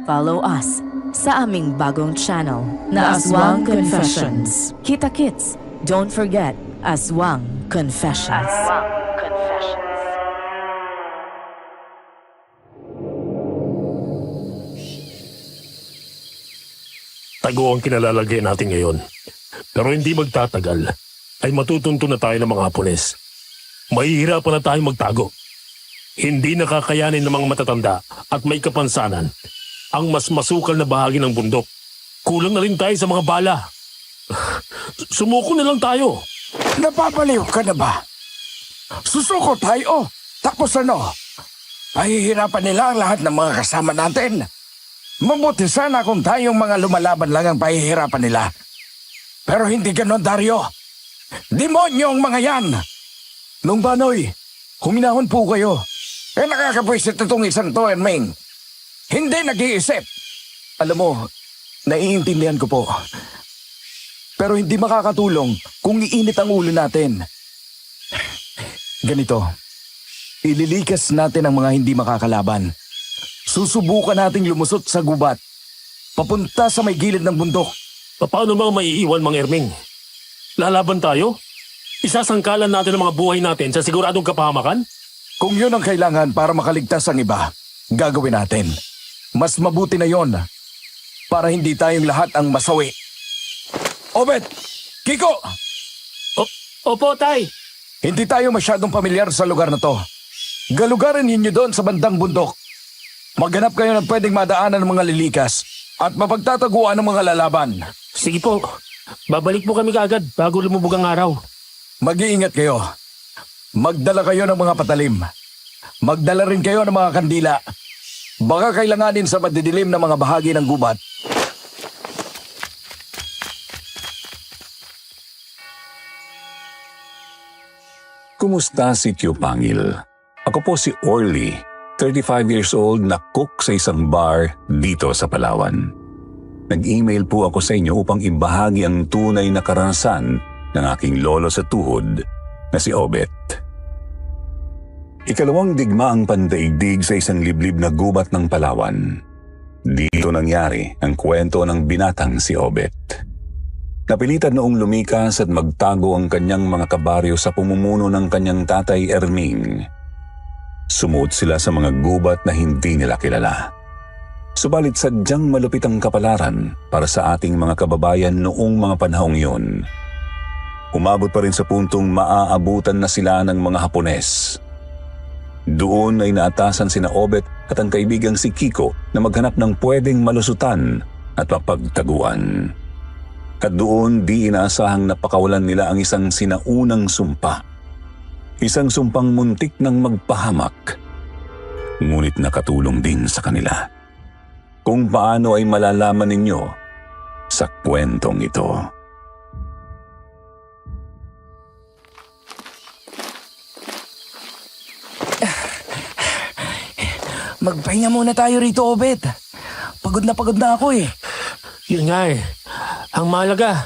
follow us sa aming bagong channel na Aswang Confessions. Kita-kits, don't forget Aswang Confessions. Tago ang kinalalagay natin ngayon. Pero hindi magtatagal ay matutunto na tayo ng mga Hapones. Mahihirapan na tayong magtago. Hindi nakakayanin ng mga matatanda at may kapansanan ang mas masukal na bahagi ng bundok. Kulang na rin tayo sa mga bala. Sumuko na lang tayo. Napapaliw ka na ba? Susuko tayo. Tapos ano? Pahihirapan nila ang lahat ng mga kasama natin. Mabuti sana kung tayong mga lumalaban lang ang pahihirapan nila. Pero hindi ganon, Dario. Demonyo ang mga yan. Nung Banoy, huminahon po kayo. Nakakapwisit itong isang to, Erming. Hindi nag-iisip. Alam mo, naiintindihan ko po. Pero hindi makakatulong kung iinit ang ulo natin. Ganito, ililikas natin ang mga hindi makakalaban. Susubukan nating lumusot sa gubat, papunta sa may gilid ng bundok. Paano ba maiiwan, Mang Erming? Lalaban tayo? Isasangkalan natin ang mga buhay natin sa siguradong kapahamakan? Kung yun ang kailangan para makaligtas ang iba, gagawin natin. Mas mabuti na yon para hindi tayong lahat ang masawi. Obet! Kiko! Opo, Tay! Hindi tayo masyadong pamilyar sa lugar na to. Galugarin ninyo doon sa bandang bundok. Maghanap kayo ng pwedeng madaanan ng mga lilikas at mapagtataguan ng mga lalaban. Sige po. Babalik po kami kaagad bago lumubog ang araw. Mag-iingat kayo. Magdala kayo ng mga patalim. Magdala rin kayo ng mga kandila. Baka kailanganin sa madidilim na mga bahagi ng gubat. Kumusta si Tio Pangil? Ako po si Orly, 35 years old na cook sa isang bar dito sa Palawan. Nag-email po ako sa inyo upang ibahagi ang tunay na karanasan ng aking lolo sa tuhod na si Obet. Ikalawang digma ang pandaigdig sa isang liblib na gubat ng Palawan. Dito nangyari ang kwento ng binatang si Obet. Napilitan noong lumikas at magtago ang kanyang mga kabaryo sa pumumuno ng kanyang tatay Erming. Sumuot sila sa mga gubat na hindi nila kilala. Subalit sadyang malupit ang kapalaran para sa ating mga kababayan noong mga panahong yun. Umabot pa rin sa puntong maaabutan na sila ng mga Hapones. Doon ay naatasan sina Obet at ang kaibigang si Kiko na maghanap ng pwedeng malusutan at mapagtaguan. At doon di inaasahang napakawalan nila ang isang sinaunang sumpa. Isang sumpang muntik ng magpahamak. Ngunit nakatulong din sa kanila. Kung paano ay malalaman ninyo sa kwentong ito. Magpahinga muna tayo rito, Obet. Pagod na ako eh. Yun nga eh. Ang mahalaga,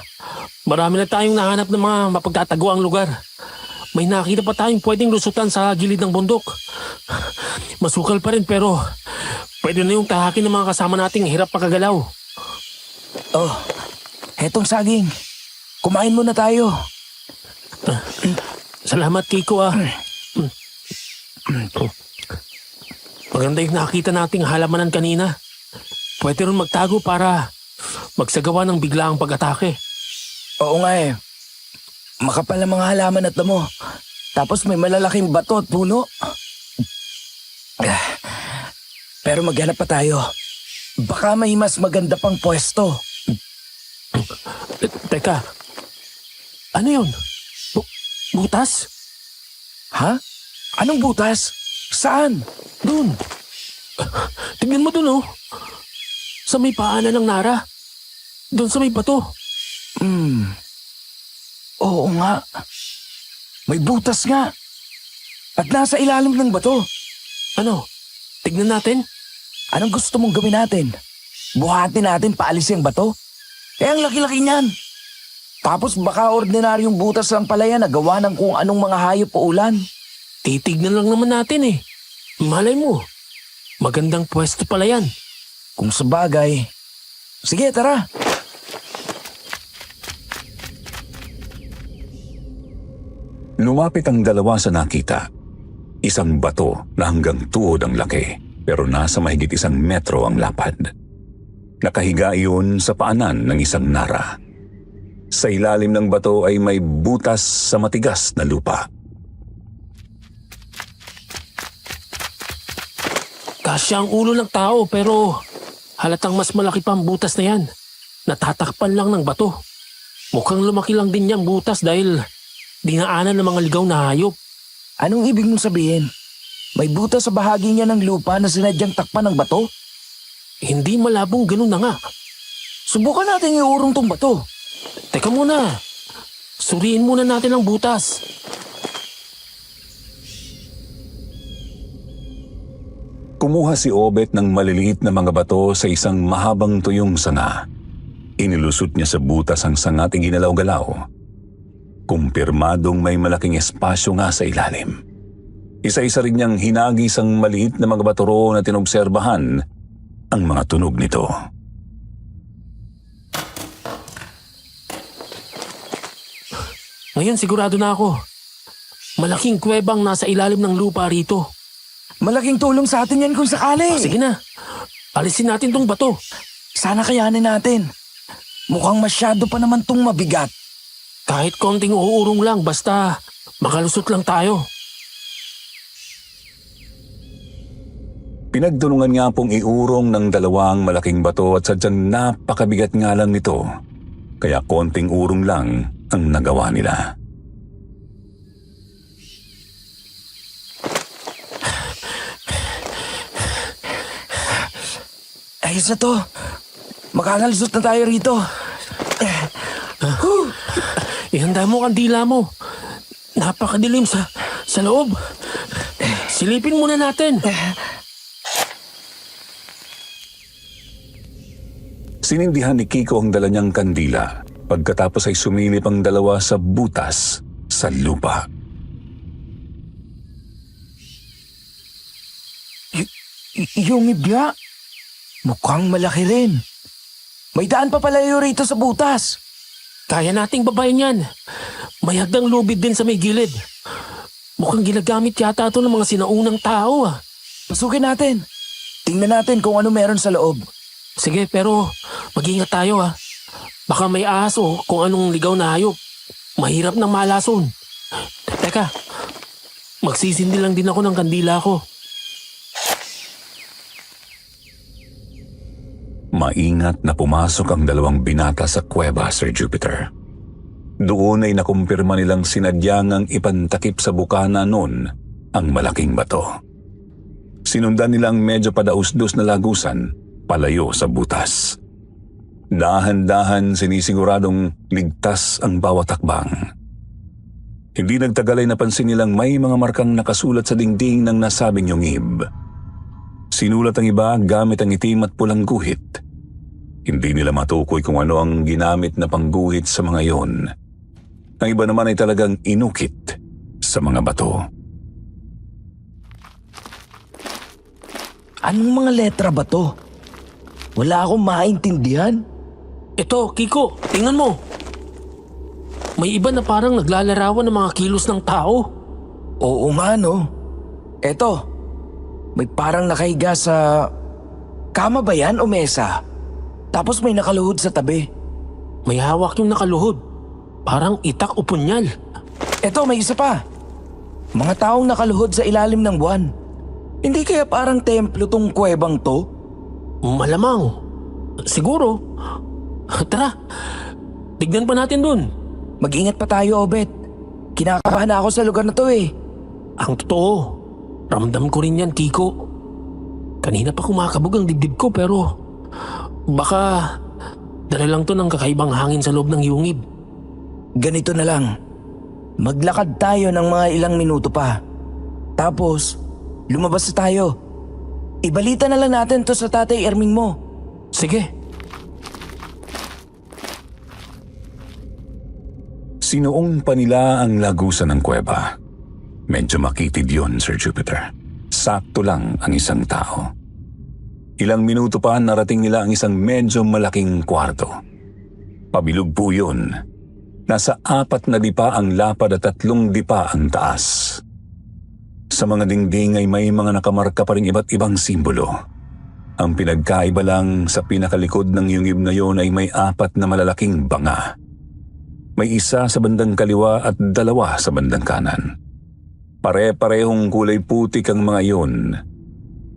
marami na tayong nahanap ng mga mapagtataguang lugar. May nakita pa tayong pwedeng lusutan sa gilid ng bundok. Masukal pa rin pero pwede na yung tahakin ng mga kasama nating hirap pakagalaw. Oh, hetong saging. Kumain muna tayo. Salamat, Kiko ah. Maganda yung nakita nating halamanan kanina. Pwede rin magtago para magsagawa ng biglaang pag-atake. Oo nga eh. Makapal ang mga halaman at damo. Tapos may malalaking bato at puno. Pero maghanap pa tayo. Baka may mas maganda pang pwesto. Teka. Ano yun? Butas? Ha? Anong butas? Saan? Doon. Tignan mo doon oh. Sa may paanan ng Nara. Doon sa may bato. Oo nga. May butas nga. At nasa ilalim ng bato. Ano? Tignan natin? Anong gusto mong gawin natin? Buhatin natin paalis yung bato? Ang laki-laki niyan. Tapos baka ordinaryong butas lang pala yan na gawa ng kung anong mga hayop o ulan. Titignan lang naman natin eh. Malay mo, magandang pwesto pala yan. Kung sa bagay. Sige, tara. Lumapit ang dalawa sa nakita. Isang bato na hanggang tuhod ang laki, pero nasa mahigit 1 metro ang lapad. Nakahiga iyon sa paanan ng isang nara. Sa ilalim ng bato ay may butas sa matigas na lupa. Kasya ang ulo ng tao pero halatang mas malaki pa ang butas na yan. Natatakpan lang ng bato. Mukhang lumaki lang din niyang butas dahil dinaanan ng mga ligaw na hayop. Anong ibig mong sabihin? May butas sa bahagi niya ng lupa na sinadyang takpan ng bato? Hindi malabong ganun na nga. Subukan natin iurong tong bato. Teka muna. Suriin muna natin ang butas. Kumuha si Obet ng maliliit na mga bato sa isang mahabang tuyong sanga. Inilusot niya sa butas ang sanga at ginalaw-galaw. Kumpirmadong may malaking espasyo nga sa ilalim. Isa-isa rin niyang hinagis ang maliit na mga bato roon na tinobserbahan ang mga tunog nito. Ngayon sigurado na ako. Malaking kuwebang nasa ilalim ng lupa rito. Malaking tulong sa atin yan kung sakali. Sige na. Alisin natin tong bato. Sana kayanin natin. Mukhang masyado pa naman tong mabigat. Kahit konting uurong lang basta makalusot lang tayo. Pinagdulungan nga pong iurong ng dalawang malaking bato at sadyang napakabigat nga lang nito. Kaya konting urong lang ang nagawa nila. Ayos na to. Makakalusot na tayo rito. Ihanda mo kandila mo. Napakadilim sa loob. Silipin muna natin. Sinindihan ni Kiko ang dala niyang kandila. Pagkatapos ay sumilip ang dalawa sa butas sa lupa. Yung ibya, mukhang malaki rin. May daan pa palayo rito sa butas. Kaya nating babayin yan. May hagdang lubid din sa may gilid. Mukhang ginagamit yata ito ng mga sinaunang tao ah. Pasukin natin. Tingnan natin kung ano meron sa loob. Sige, pero mag-ingat tayo ah. Baka may ahas o kung anong ligaw na hayop. Mahirap nang malason. Teka, magsisindi lang din ako ng kandila ko. Maingat na pumasok ang dalawang binata sa kuweba, Sir Jupiter. Doon ay nakumpirma nilang sinadyang ang ipantakip sa bukana noon ang malaking bato. Sinundan nilang medyo padaus-dus na lagusan palayo sa butas. Dahan-dahan sinisiguradong ligtas ang bawat hakbang. Hindi nagtagal ay napansin nilang may mga markang nakasulat sa dingding ng nasabing yungib. Sinulat ang iba gamit ang itim at pulang guhit. Hindi nila matukoy kung ano ang ginamit na pangguhit sa mga yon. Ang iba naman ay talagang inukit sa mga bato. Anong mga letra ba to? Wala akong maintindihan. Ito, Kiko, tingnan mo. May iba na parang naglalarawan ng mga kilos ng tao. Oo nga no. Eto, may parang nakahiga sa... Kama ba yan o mesa? Tapos may nakaluhod sa tabi. May hawak yung nakaluhod. Parang itak o punyal. Eto, may isa pa. Mga taong nakaluhod sa ilalim ng buwan. Hindi kaya parang templo tong kuwebang to? Malamang. Siguro. Tara, tignan pa natin dun. Mag-ingat pa tayo, Obet. Kinakabahan na ako sa lugar na to eh. Ang totoo, ramdam ko rin yan, Kiko. Kanina pa kumakabog ang dibdib ko pero baka dala lang to ng kakaibang hangin sa loob ng yungib. Ganito na lang. Maglakad tayo ng mga ilang minuto pa. Tapos, lumabas na tayo. Ibalita na lang natin to sa Tatay Erming mo. Sige. Sinuong pa nila ang lagusan ng kuweba. Medyo makitid yon, Sir Jupiter. Sakto lang ang isang tao. Ilang minuto pa narating nila ang isang medyo malaking kwarto. Pabilog po yun. Nasa 4 na dipa ang lapad at 3 dipa ang taas. Sa mga dingding ay may mga nakamarka pa ring iba't ibang simbolo. Ang pinagkaiba lang sa pinakalikod ng yungib na yon ay may 4 na malalaking banga. May isa sa bandang kaliwa at 2 sa bandang kanan. Pare-parehong kulay putik ang mga yon.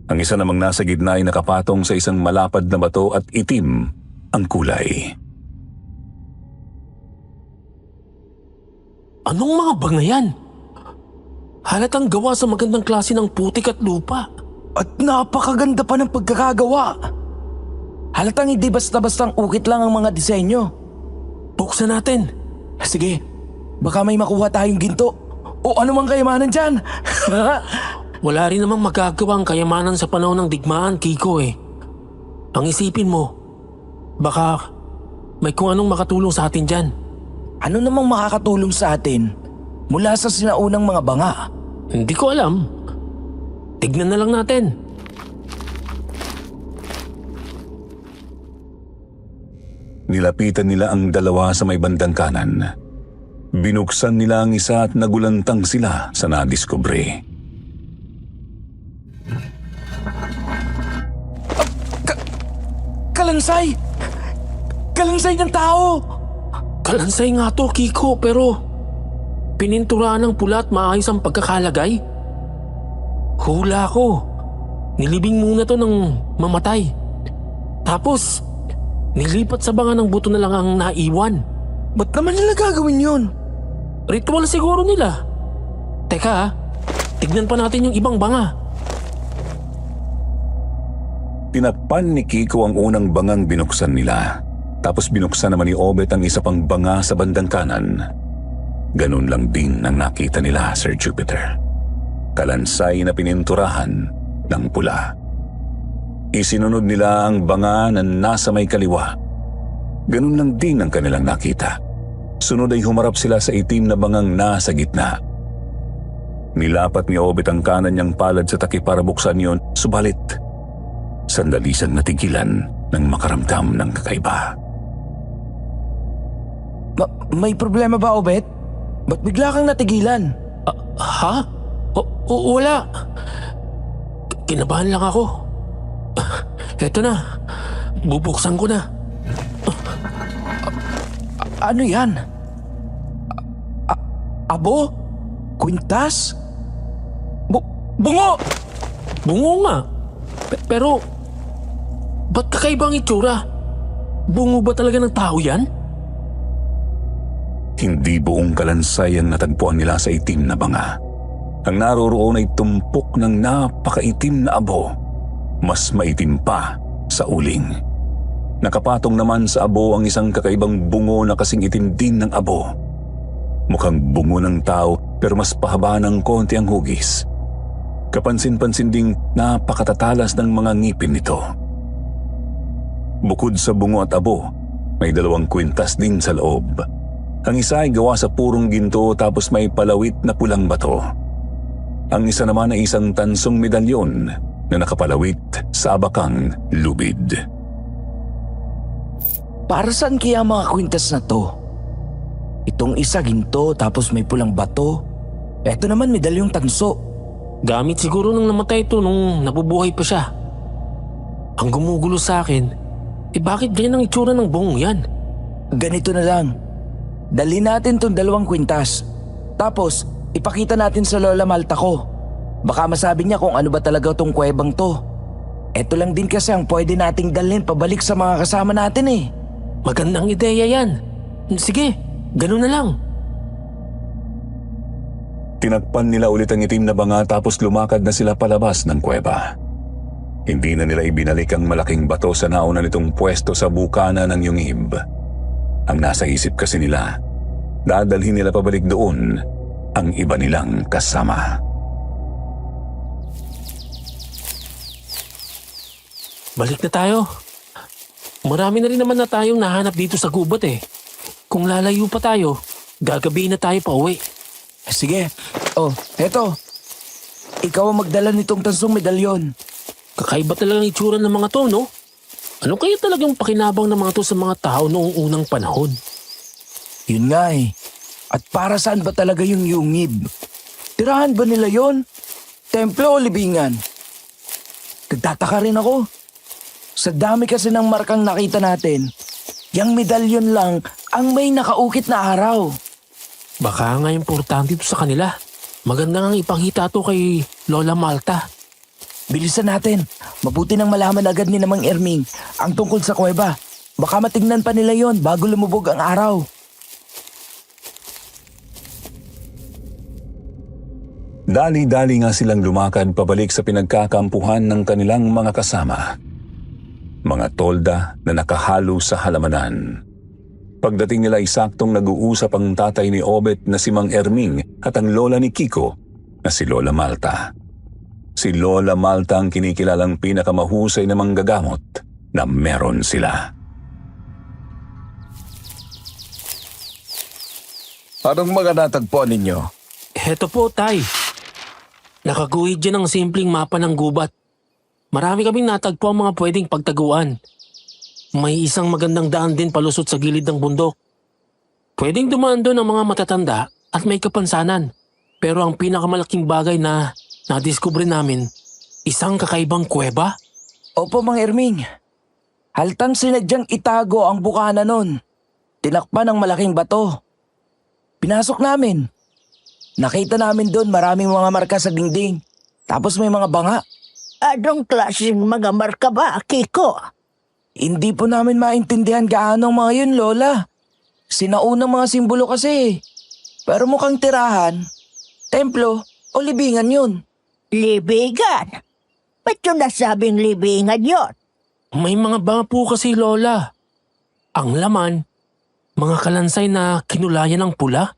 Ang isa namang nasa gitna ay nakapatong sa isang malapad na bato at itim ang kulay. Anong mga banga yan? Halatang gawa sa magandang klase ng putik at lupa. At napakaganda pa ng pagkakagawa. Halatang hindi basta-bastang ukit lang ang mga disenyo. Buksan natin. Sige, baka may makuha tayong ginto o anumang kayamanan dyan. Wala rin namang magagawa ang kayamanan sa panahon ng digmaan, Kiko eh. Ang isipin mo, baka may kung anong makatulong sa atin dyan. Ano namang makakatulong sa atin mula sa sinaunang mga banga? Hindi ko alam. Tignan na lang natin. Nilapitan nila ang 2 sa may bandang kanan. Binuksan nila ang isa at nagulantang sila sa nadiskubre. Kalansay! Kalansay ng tao! Kalansay nga to, Kiko, pero pininturaan ng pula at maayos ang pagkakalagay. Hula ko. Nilibing muna to ng mamatay. Tapos, nilipat sa banga ng buto na lang ang naiwan. Ba't naman nila gagawin yun? Ritual siguro nila. Teka, tignan pa natin yung ibang banga. Tinakpan ni Kiko ang unang bangang binuksan nila. Tapos binuksan naman ni Obet ang isa pang banga sa bandang kanan. Ganun lang din ang nakita nila, Sir Jupiter. Kalansay na pininturahan ng pula. Isinunod nila ang banga na nasa may kaliwa. Ganun lang din ang kanilang nakita. Sunod ay humarap sila sa itim na bangang nasa gitna. Nilapat ni Obet ang kanan niyang palad sa takip para buksan yon, subalit sandali siyang natigilan nang makaramdam ng kakaiba. May problema ba, Obet? Ba't bigla kang natigilan? Ha? Wala. Kinabahan lang ako. Eto na. Bubuksan ko na. Ano yan? Abo? Kwintas? Bungo! Bungo nga. Pero, ba't kakaibang itsura? Bungo ba talaga ng tao yan? Hindi buong kalansay ang natagpuan nila sa itim na banga. Ang naroroon ay tumpok ng napakaitim na abo. Mas maitim pa sa uling. Nakapatong naman sa abo ang isang kakaibang bungo na kasing itim din ng abo. Mukhang bungo ng tao pero mas pahaba ng konti ang hugis. Kapansin-pansin ding napakatatalas ng mga ngipin nito. Bukod sa bungo at abo, may 2 kwintas din sa loob. Ang isa ay gawa sa purong ginto tapos may palawit na pulang bato. Ang isa naman ay isang tansong medalyon na nakapalawit sa abakang lubid. Para saan kaya mga kwintas na to? Itong isa ginto tapos may pulang bato. Eto naman medalyong tanso. Gamit siguro nung namatay ito nung nabubuhay pa siya. Ang gumugulo sa akin, bakit ganyan ang itsura ng bungong yan? Ganito na lang. Dali natin tong 2 kwintas. Tapos, ipakita natin sa Lola Malta ko. Baka masabi niya kung ano ba talaga tong kuwebang to. Eto lang din kasi ang pwede nating dalhin pabalik sa mga kasama natin eh. Magandang ideya yan. Sige, ganun na lang. Tinakpan nila ulit ang itim na banga tapos lumakad na sila palabas ng kuweba. Hindi na nila ibinalik ang malaking bato sa nauna nitong pwesto sa bukana ng yungib. Ang nasa isip kasi nila, dadalhin nila pabalik doon ang iba nilang kasama. Balik na tayo. Marami na rin naman na tayong nahanap dito sa gubat eh. Kung lalayo pa tayo, gagabihin na tayo pa uwi. Sige. Oh, eto. Ikaw ang magdala nitong tansong medalyon. Kakaiba talagang itsura ng mga to, no? Ano kaya talagang pakinabang ng mga to sa mga tao noong unang panahon? Yun nga eh. At para saan ba talaga yung yungib? Tirahan ba nila yon? Templo o libingan? Nagtataka rin ako. Sa dami kasi ng markang nakita natin, yung medalyon lang ang may nakaukit na araw. Baka nga importante ito sa kanila. Maganda nga ipangita to kay Lola Malta. Bilisan natin. Mabuti nang malaman agad ni Namang Erming ang tungkol sa kuweba. Baka matignan pa nila yon bago lumubog ang araw. Dali-dali nga silang lumakad pabalik sa pinagkakampuhan ng kanilang mga kasama. Mga tolda na nakahalo sa halamanan. Pagdating nila ay saktong nag-uusap ang tatay ni Obet na si Mang Erming at ang lola ni Kiko na si Lola Malta. Si Lola Malta ang kinikilalang pinakamahusay na manggagamot na meron sila. Anong mga natagpuan ninyo? Heto po, tay. Nakaguhid dyan ang simpleng mapa ng gubat. Marami kaming natagpo ang mga pwedeng pagtaguan. May isang magandang daan din palusot sa gilid ng bundok. Pwedeng dumaan doon ang mga matatanda at may kapansanan. Pero ang pinakamalaking bagay na nadiskubre namin, isang kakaibang kuweba. Opo, Mang Erming. Haltang sinadyang itago ang bukana nun. Tinakpan ng malaking bato. Pinasok namin. Nakita namin doon maraming mga marka sa dingding. Tapos may mga banga. Anong klaseng mga marka ba, Kiko? Hindi po namin maintindihan gaano ang mga yun, Lola. Sinaunang mga simbolo kasi. Pero mukhang tirahan, templo o libingan yun. Libingan? Ba't yun nasabing libingan yon? May mga banga po kasi, Lola. Ang laman, mga kalansay na kinulayan ng pula.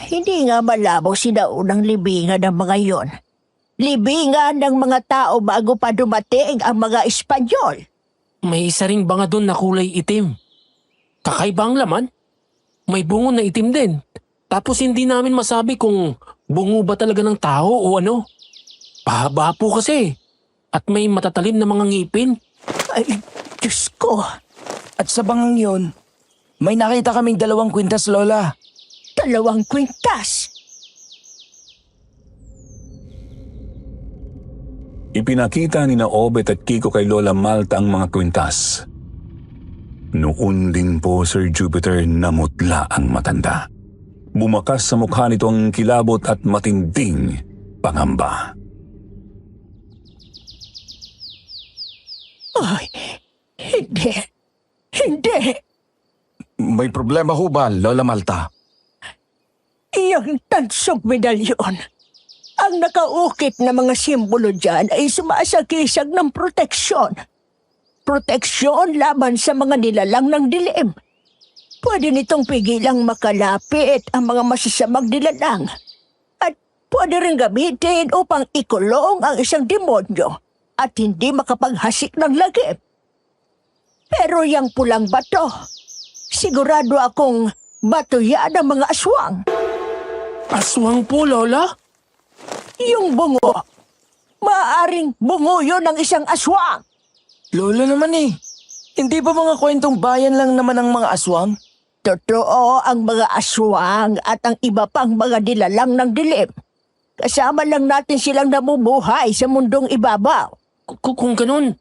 Hindi nga malabo sinaunang libingan ng mga yon. Libingan ng mga tao bago pa dumating ang mga Espanyol. May isa ring banga doon na kulay itim. Kakaiba ang laman. May bungo na itim din. Tapos hindi namin masabi kung bungo ba talaga ng tao o ano. Pahaba po kasi. At may matatalim na mga ngipin. Ay, Diyos ko. At sa bangang yun, may nakita kaming 2 kwintas, Lola. 2 kwintas. Ipinakita ni na Obet at Kiko kay Lola Malta ang mga kwintas. Noon din po, Sir Jupiter, namutla ang matanda. Bumakas sa mukha nito ang kilabot at matinding pangamba. Ay, hindi. Hindi. May problema ho ba, Lola Malta? Iyang tansong medalyon. Ang nakaukit na mga simbolo dyan ay sumasakisag ng proteksyon. Proteksyon laban sa mga nilalang ng dilim. Pwede nitong pigilang makalapit ang mga masasamang nilalang. At pwede rin gamitin upang ikulong ang isang demonyo at hindi makapaghasik ng lagip. Pero yung pulang bato, sigurado akong bato yan ang mga aswang. Aswang po, Lola? Yung bungo, maaaring bungo yun ng isang aswang. Lola naman eh. Hindi ba mga kwentong bayan lang naman ang mga aswang? Totoo ang mga aswang at ang iba pang mga nilalang ng dilim. Kasama lang natin silang namumuhay sa mundong ibabaw. Kung ganun,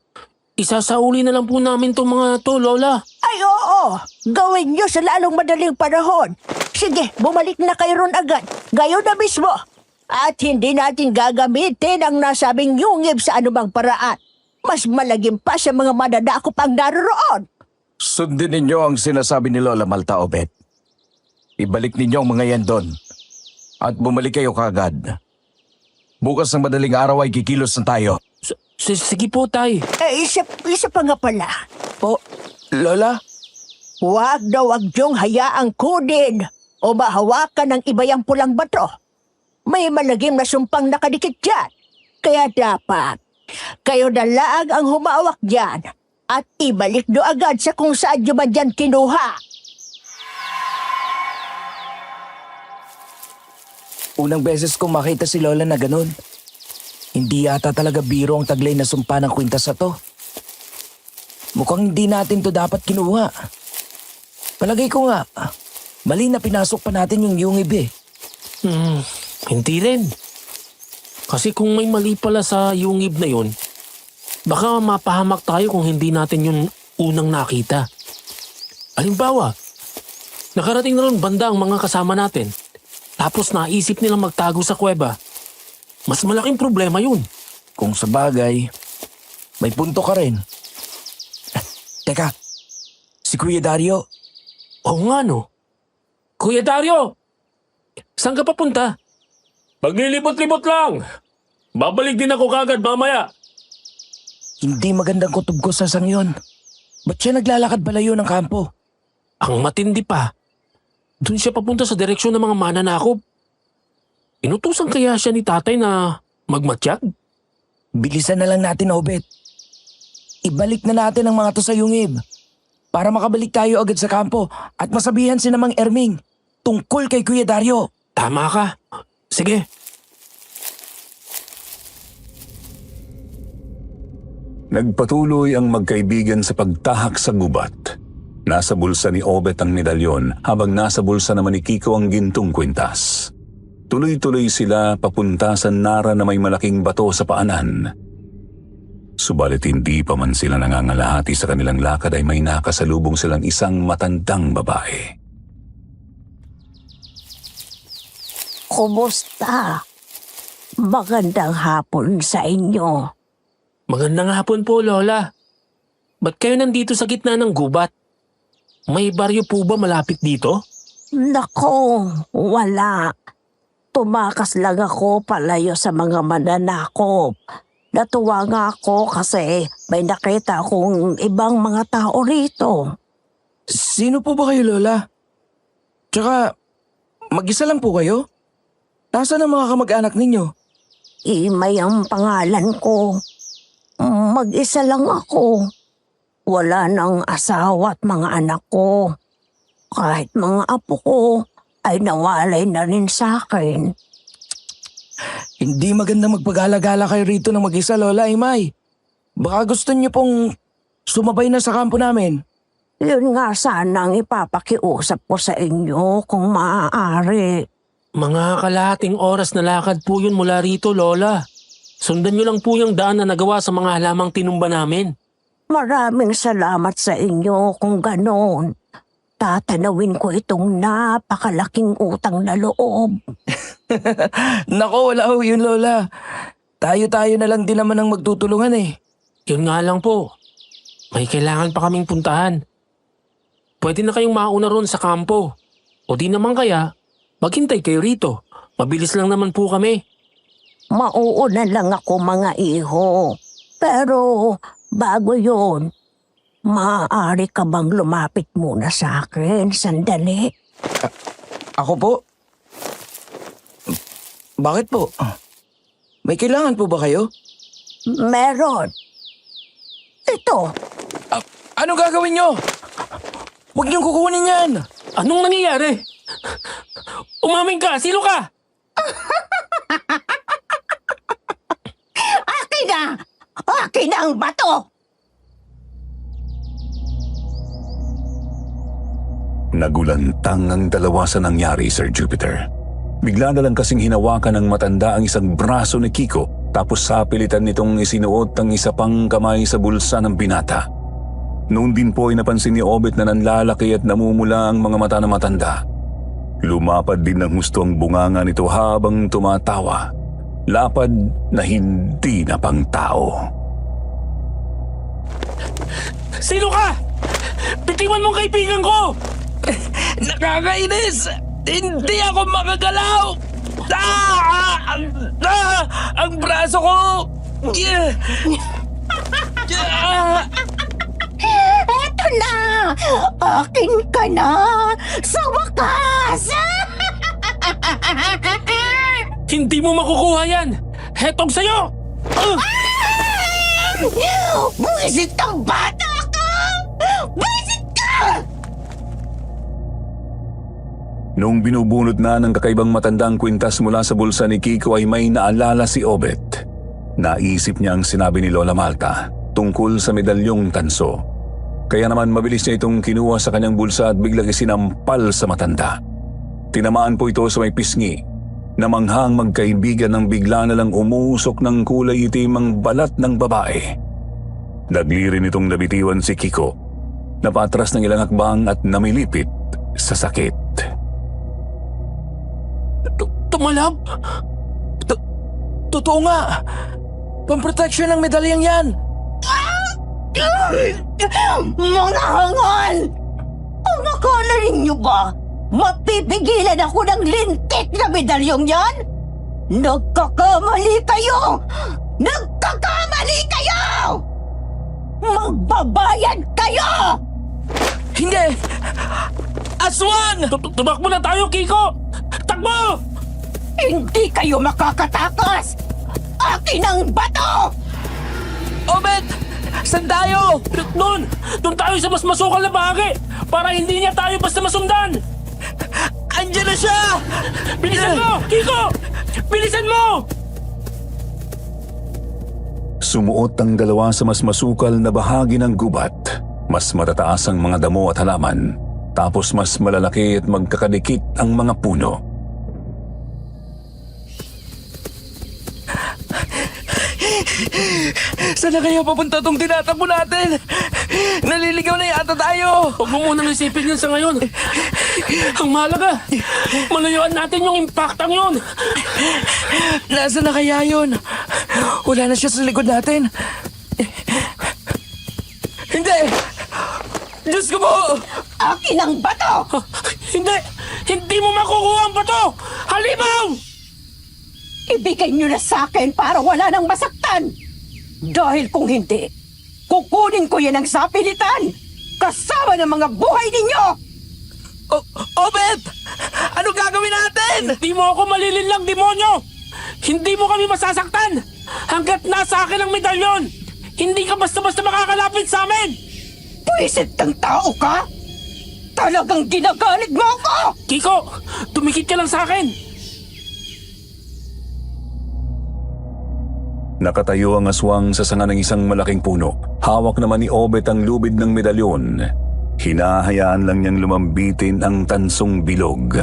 isasauli na lang po namin itong mga to, Lola. Ay oo, gawin nyo sa lalong madaling panahon. Sige, bumalik na kayo ron agad. Gayon na mismo. At hindi natin gagamitin ang nasabing yungib sa anumang paraan. Mas malagim pa sa mga mananakop ang naroon. Sundin ninyo ang sinasabi ni Lola Malta, Obet. Ibalik ninyo ang mga yan doon. At bumalik kayo kagad. Bukas ng madaling araw ay kikilos na tayo. Sige po, tay. Isa pa nga pala. Po, Lola? Huwag daw wag niyong hayaang kunin o mahawakan ng iba yung pulang bato. May malagim na sumpang nakadikit dyan. Kaya dapat, kayo na lang ang humawak dyan at ibalik do agad sa kung saan nyo man dyan kinuha. Unang beses kong makita si Lola na ganun. Hindi yata talaga biro ang taglay na sumpa ng kwintas na to. Mukhang hindi natin to dapat kinuha. Palagay ko nga, mali na pinasok pa natin yung yungib eh. Hindi rin. Kasi kung may mali pala sa yungib na yun, baka mapahamak tayo kung hindi natin yun unang nakita. Halimbawa, nakarating na ron banda ang mga kasama natin. Tapos naisip nilang magtago sa kuweba. Mas malaking problema yun. Kung sa bagay, may punto ka rin. Teka, si Kuya Dario, Oo nga no. Kuya Dario! Saan ka papunta? Paglilibot-libot lang. Babalik din ako kagad mamaya. hindi magandang kutob ko sa sangyon. Ba't siya naglalakad balayo ng kampo? Ang matindi pa. Doon siya papunta sa direksyon ng mga mananakop. Inutusan kaya siya ni tatay na magmatsyag? Bilisan na lang natin, Obet. Ibalik na natin ang mga to sa yungib para makabalik tayo agad sa kampo at masabihan si Mang Erming tungkol kay Kuya Dario. Tama ka. Sige. Nagpatuloy ang magkaibigan sa pagtahak sa gubat. Nasa bulsa ni Obet ang medalyon habang nasa bulsa naman ni Kiko ang gintong kwintas. Tuloy-tuloy sila papunta sa nara na may malaking bato sa paanan. Subalit hindi pa man sila nangangalahati sa kanilang lakad ay may nakasalubong silang isang matandang babae. Kumusta? Magandang hapon sa inyo. Magandang hapon po, Lola. Ba't kayo nandito sa gitna ng gubat? May baryo po ba malapit dito? Nako, wala. Tumakas lang ako palayo sa mga mananakop. Natuwa nga ako kasi may nakita akong ibang mga tao rito. Sino po ba kayo, Lola? Tsaka, mag-isa lang po kayo? Nasaan ang mga kamag-anak ninyo? Imay ang pangalan ko. Mag-isa lang ako. Wala nang asawa at mga anak ko. Kahit mga apo ko ay nawalay na rin sa akin. Hindi maganda magpagala-gala kayo rito ng mag-isa, Lola Imay. Baka gusto niyo pong sumabay na sa kampo namin. Yun nga sana ang ipapakiusap ko sa inyo kung maaari. Mga kalahating oras na lakad po yun mula rito, Lola. Sundan niyo lang po yung daan na nagawa sa mga halamang tinumba namin. Maraming salamat sa inyo kung ganon. Tatanawin ko itong napakalaking utang na loob. Nako, wala ho yun, Lola. Tayo-tayo na lang din naman ang magtutulungan eh. Yun nga lang po. May kailangan pa kaming puntahan. Pwede na kayong mauna ron sa kampo. O di naman kaya, maghintay kayo rito. Mabilis lang naman po kami. Mauuna lang ako mga iho. Pero bago yon, maaari ka bang lumapit muna sa akin sandali? Ako po? Bakit po? May kailangan po ba kayo? Meron. Ito, Anong gagawin nyo? Huwag niyong kukunin yan! Anong nangyayari? Umamin ka! Sino ka? akin na! Akin na ang bato! Nagulantang ang dalawa sa nangyari, Sir Jupiter. Bigla na lang kasing hinawakan ng matanda ang isang braso ni Kiko tapos sapilitan nitong isinuot ang isa pang kamay sa bulsa ng binata. Noon din po ay napansin ni Obet na nanlalaki at namumula ang mga mata ng matanda. Lumapad din ng husto ang bunganga nito habang tumatawa. Lapad na hindi na pang tao. Sino ka? Bitiwan mong kaibigan ko! Nakakainis! Hindi ako makagalaw! Ang braso ko! Eto na! Akin ka na! Sa wakas! Hindi mo makukuha yan! Hetong sa'yo! Buwisit kang bata ka! Buwisit ka! Noong binubunot na ng kakaibang matandang kwintas mula sa bulsa ni Kiko ay may naalala si Obet. Naisip niya ang sinabi ni Lola Malta tungkol sa medalyong tanso. Kaya naman mabilis niya itong kinuha sa kanyang bulsa at biglang isinampal sa matanda. Tinamaan po ito sa may pisngi. Namanghang magkaibigan nang bigla na lang umusok ng kulay itim ang balat ng babae. Naglirin itong nabitiwan si Kiko. Napatras ng ilang hakbang at namilipit sa sakit. Tumalab? Totoo nga. Pamproteksyon ng medalyang yan. Mga hangal! Ang akala ninyo ba? Mapipigilan ako ng lintik na medalyong yan? Nagkakamali kayo! Nagkakamali kayo! Magbabayad kayo! Hindi! Aswang! Tumakbo na tayo, Kiko! Takbo! Hindi kayo makakatakas! Akin ang bato! Obet! Saan tayo? Doon tayo sa mas masukal na bahagi para hindi niya tayo basta masundan! Andiyan na siya! Bilisan mo, Kiko! Bilisan mo! Sumuot ang dalawa sa mas masukal na bahagi ng gubat. Mas matataas ang mga damo at halaman. Tapos mas malalaki at magkakadikit ang mga puno. Saan na kaya papunta tong tinatakbo natin? Naliligaw na yata tayo! Huwag mo munang isipin yun sa ngayon. Ang mahalaga, malayuan natin yung impactang yun. Nasaan na kaya yun? Wala na siya sa likod natin. Hindi! Diyos ko po! Akin ang bato! Hindi mo makukuha ang bato! Halimaw! Ibigay nyo na sa akin para wala nang masaktan! Dahil kung hindi, kukunin ko yan ang sapilitan! Kasama ng mga buhay ninyo! Obet! Ano gagawin natin? Hindi mo ako malilinlang, demonyo! Hindi mo kami masasaktan! Hanggat nasa akin ang medalyon! Hindi ka basta-basta makakalapit sa amin! Pwisit ng tao ka? Talagang ginagalit mo ako! Kiko, tumikit ka lang sa akin! Nakatayo ang aswang sa sanga ng isang malaking puno. Hawak naman ni Obet ang lubid ng medalyon. Hinahayaan lang niyang lumambitin ang tansong bilog.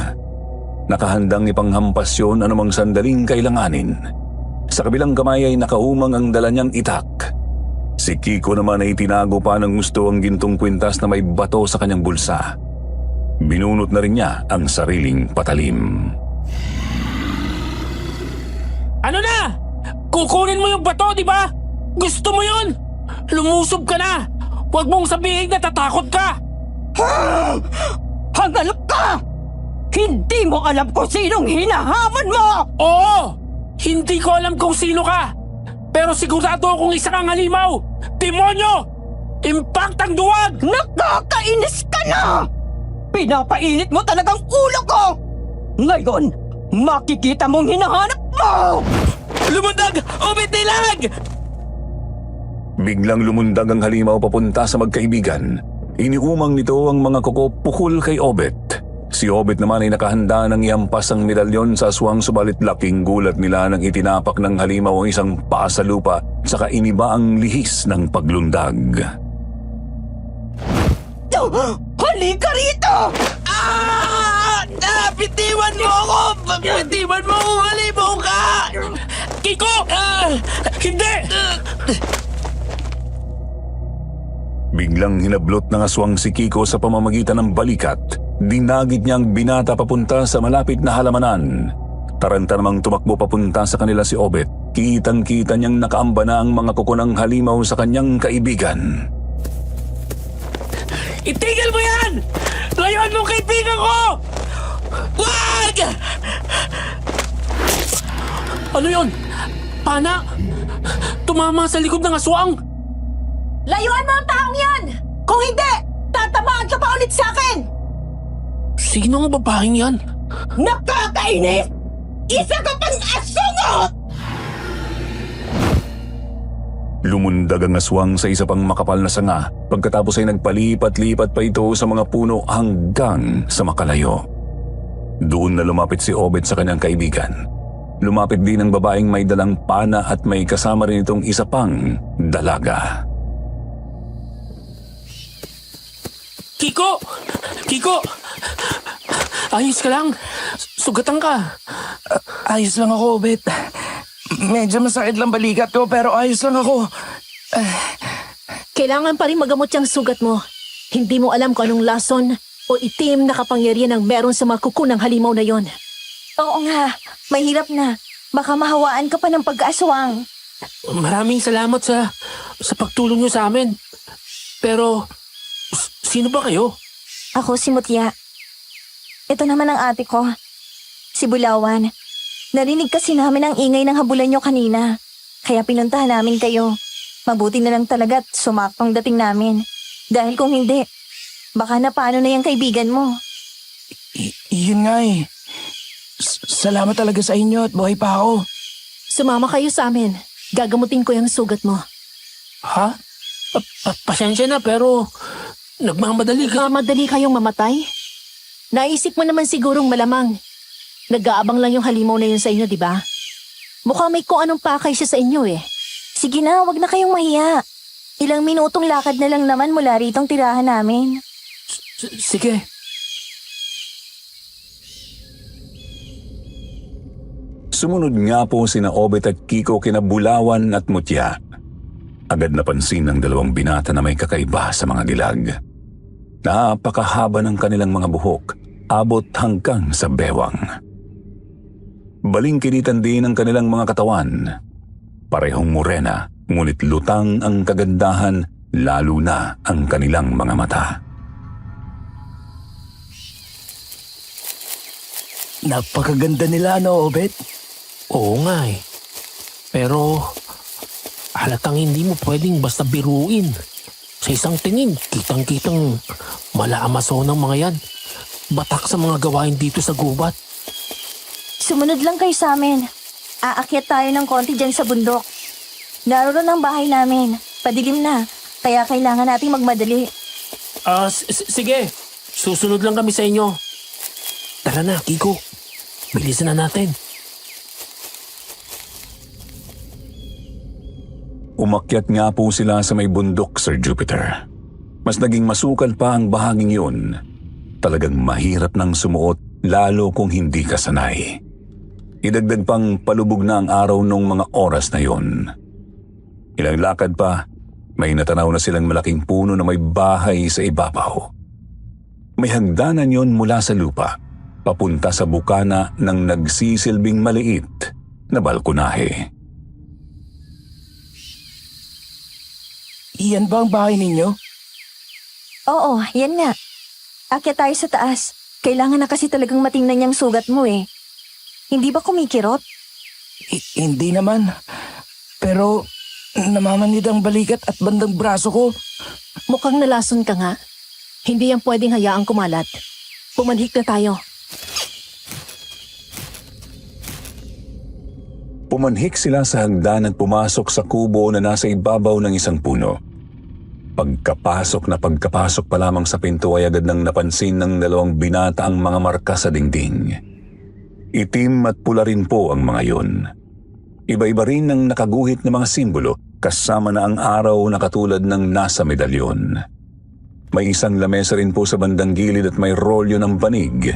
Nakahandang ipanghampas yun anumang sandaling kailanganin. Sa kabilang kamay ay nakaumang ang dala niyang itak. Si Kiko naman ay tinago pa ng gusto ang gintong kwintas na may bato sa kanyang bulsa. Binunot na rin niya ang sariling patalim. Ano na? Kukunin mo yung bato, di ba? Gusto mo yun? Lumusob ka na! Huwag mong sabihin na tatakot ka! Hangal ka! Hindi mo alam kung sinong hinahamon mo! Oo! Hindi ko alam kung sino ka! Pero sigurado akong isa kang halimaw! Demonyo! Impact ang duwag! Nakakainis ka na! Pinapainit mo talagang ulo ko! Ngayon, makikita mong hinahanap mo! Lumundag! Obet nilag! Biglang lumundag ang halimaw papunta sa magkaibigan. Iniumang nito ang mga kuko pukul kay Obet. Si Obet naman ay nakahanda ng ihampas ang medalyon sa aswang, subalit laking gulat nila nang itinapak ng halimaw ang isang paa sa lupa saka iniba ang lihis ng paglundag. Halika rito! Bitiwan mo ako! Bitiwan mo ako! Halimaw ka! Kiko! Hindi! Biglang hinablot ng aswang si Kiko sa pamamagitan ng balikat. Dinagit niya ang binata papunta sa malapit na halamanan. Taranta namang tumakbo papunta sa kanila si Obet. Kitang-kita niyang nakaamba na ang mga kuko ng halimaw sa kanyang kaibigan. Itigil mo yan! Layuan mo ang kaibigan ko! Wag! Ano yun? Pana? Tumama sa likod ng aswang? Layuan mo ang taong yan! Kung hindi, tatamaan ka pa ulit sa akin! Sino ang babaeng yan? Nakakainis! Isa ka pang asungot! Lumundag ang aswang sa isa pang makapal na sanga. Pagkatapos ay nagpalipat-lipat pa ito sa mga puno hanggang sa makalayo. Doon na lumapit si Obet sa kanyang kaibigan. Lumapit din ang babaeng may dalang pana at may kasama rin itong isa pang dalaga. Kiko! Kiko! Ayos ka lang? Sugatan ka. Ayos lang ako, Obet. Medyo masakit lang balikat ko pero ayos lang ako. Kailangan pa rin magamot yung sugat mo. Hindi mo alam kung anong lason o itim na kapangyarihan ang meron sa mga kuko ng halimaw na yon. Oo nga, mahirap na. Baka mahawaan ka pa ng pag-aswang. Maraming salamat sa pagtulong niyo sa amin. Pero, sino ba kayo? Ako si Mutya. Ito naman ang ate ko, si Bulawan. Narinig kasi namin ang ingay ng habulan niyo kanina. Kaya pinuntahan namin kayo. Mabuti na lang talaga at sumaktong dating namin. Dahil kung hindi, baka na paano na yung kaibigan mo. Yun nga eh. Salamat talaga sa inyo at buhay pa ako. Sumama kayo sa amin. Gagamutin ko yung sugat mo. Ha? Pasensya na pero nagmamadali ka. Madali kayong mamatay? Naisip mo naman sigurong malamang. Nag-aabang lang yung halimaw na yun sa inyo, di ba? Mukhang may kung anong pakay siya sa inyo eh. Sige na, wag na kayong mahiya. Ilang minutong lakad na lang naman mula ritong tirahan namin. Sige. Sumunod nga po sina Obet at Kiko kina Bulawan at Mutya. Agad napansin ng dalawang binata na may kakaiba sa mga dilag. Napakahaba ng kanilang mga buhok, abot hanggang sa bewang. Balingkinitan din ang kanilang mga katawan. Parehong morena, ngunit lutang ang kagandahan, lalo na ang kanilang mga mata. Napakaganda nila, no, Obet? Oo nga eh. Pero halatang hindi mo pwedeng basta biruin. Sa isang tingin, kitang-kitang malaamaso ng mga yan. Batak sa mga gawain dito sa gubat. Sumunod lang kayo sa amin. Aakyat tayo ng konti dyan sa bundok. Naroon ang bahay namin. Padilim na, kaya kailangan nating magmadali. Sige. Susunod lang kami sa inyo. Tara na, Kiko. Bilisan na natin. Umakyat nga po sila sa may bundok, Sir Jupiter. Mas naging masukal pa ang bahaging yun. Talagang mahirap nang sumuot, lalo kung hindi ka sanay. Idagdag pang palubog na ang araw nung mga oras na yun. Ilang lakad pa, may natanaw na silang malaking puno na may bahay sa ibabaw. May hagdanan yon mula sa lupa, papunta sa bukana ng nagsisilbing maliit na balkonahe. Iyan ba ang bahay ninyo? Oo, yan nga. Akyat tayo sa taas. Kailangan na kasi talagang matingnan yung sugat mo eh. Hindi ba kumikirot? Hindi naman. Pero namamanid ang balikat at bandang braso ko. Mukhang nalason ka nga. Hindi yan pwedeng hayaang kumalat. Pumanhik na tayo. Pumanhik sila sa hagdan at pumasok sa kubo na nasa ibabaw ng isang puno. Pagkapasok pa lamang sa pinto ay agad nang napansin ng dalawang binata ang mga marka sa dingding. Itim at pula rin po ang mga yun. Iba-iba rin ang nakaguhit na mga simbolo kasama na ang araw na katulad ng nasa medalyon. May isang lamesa rin po sa bandang gilid at may rolyo ng banig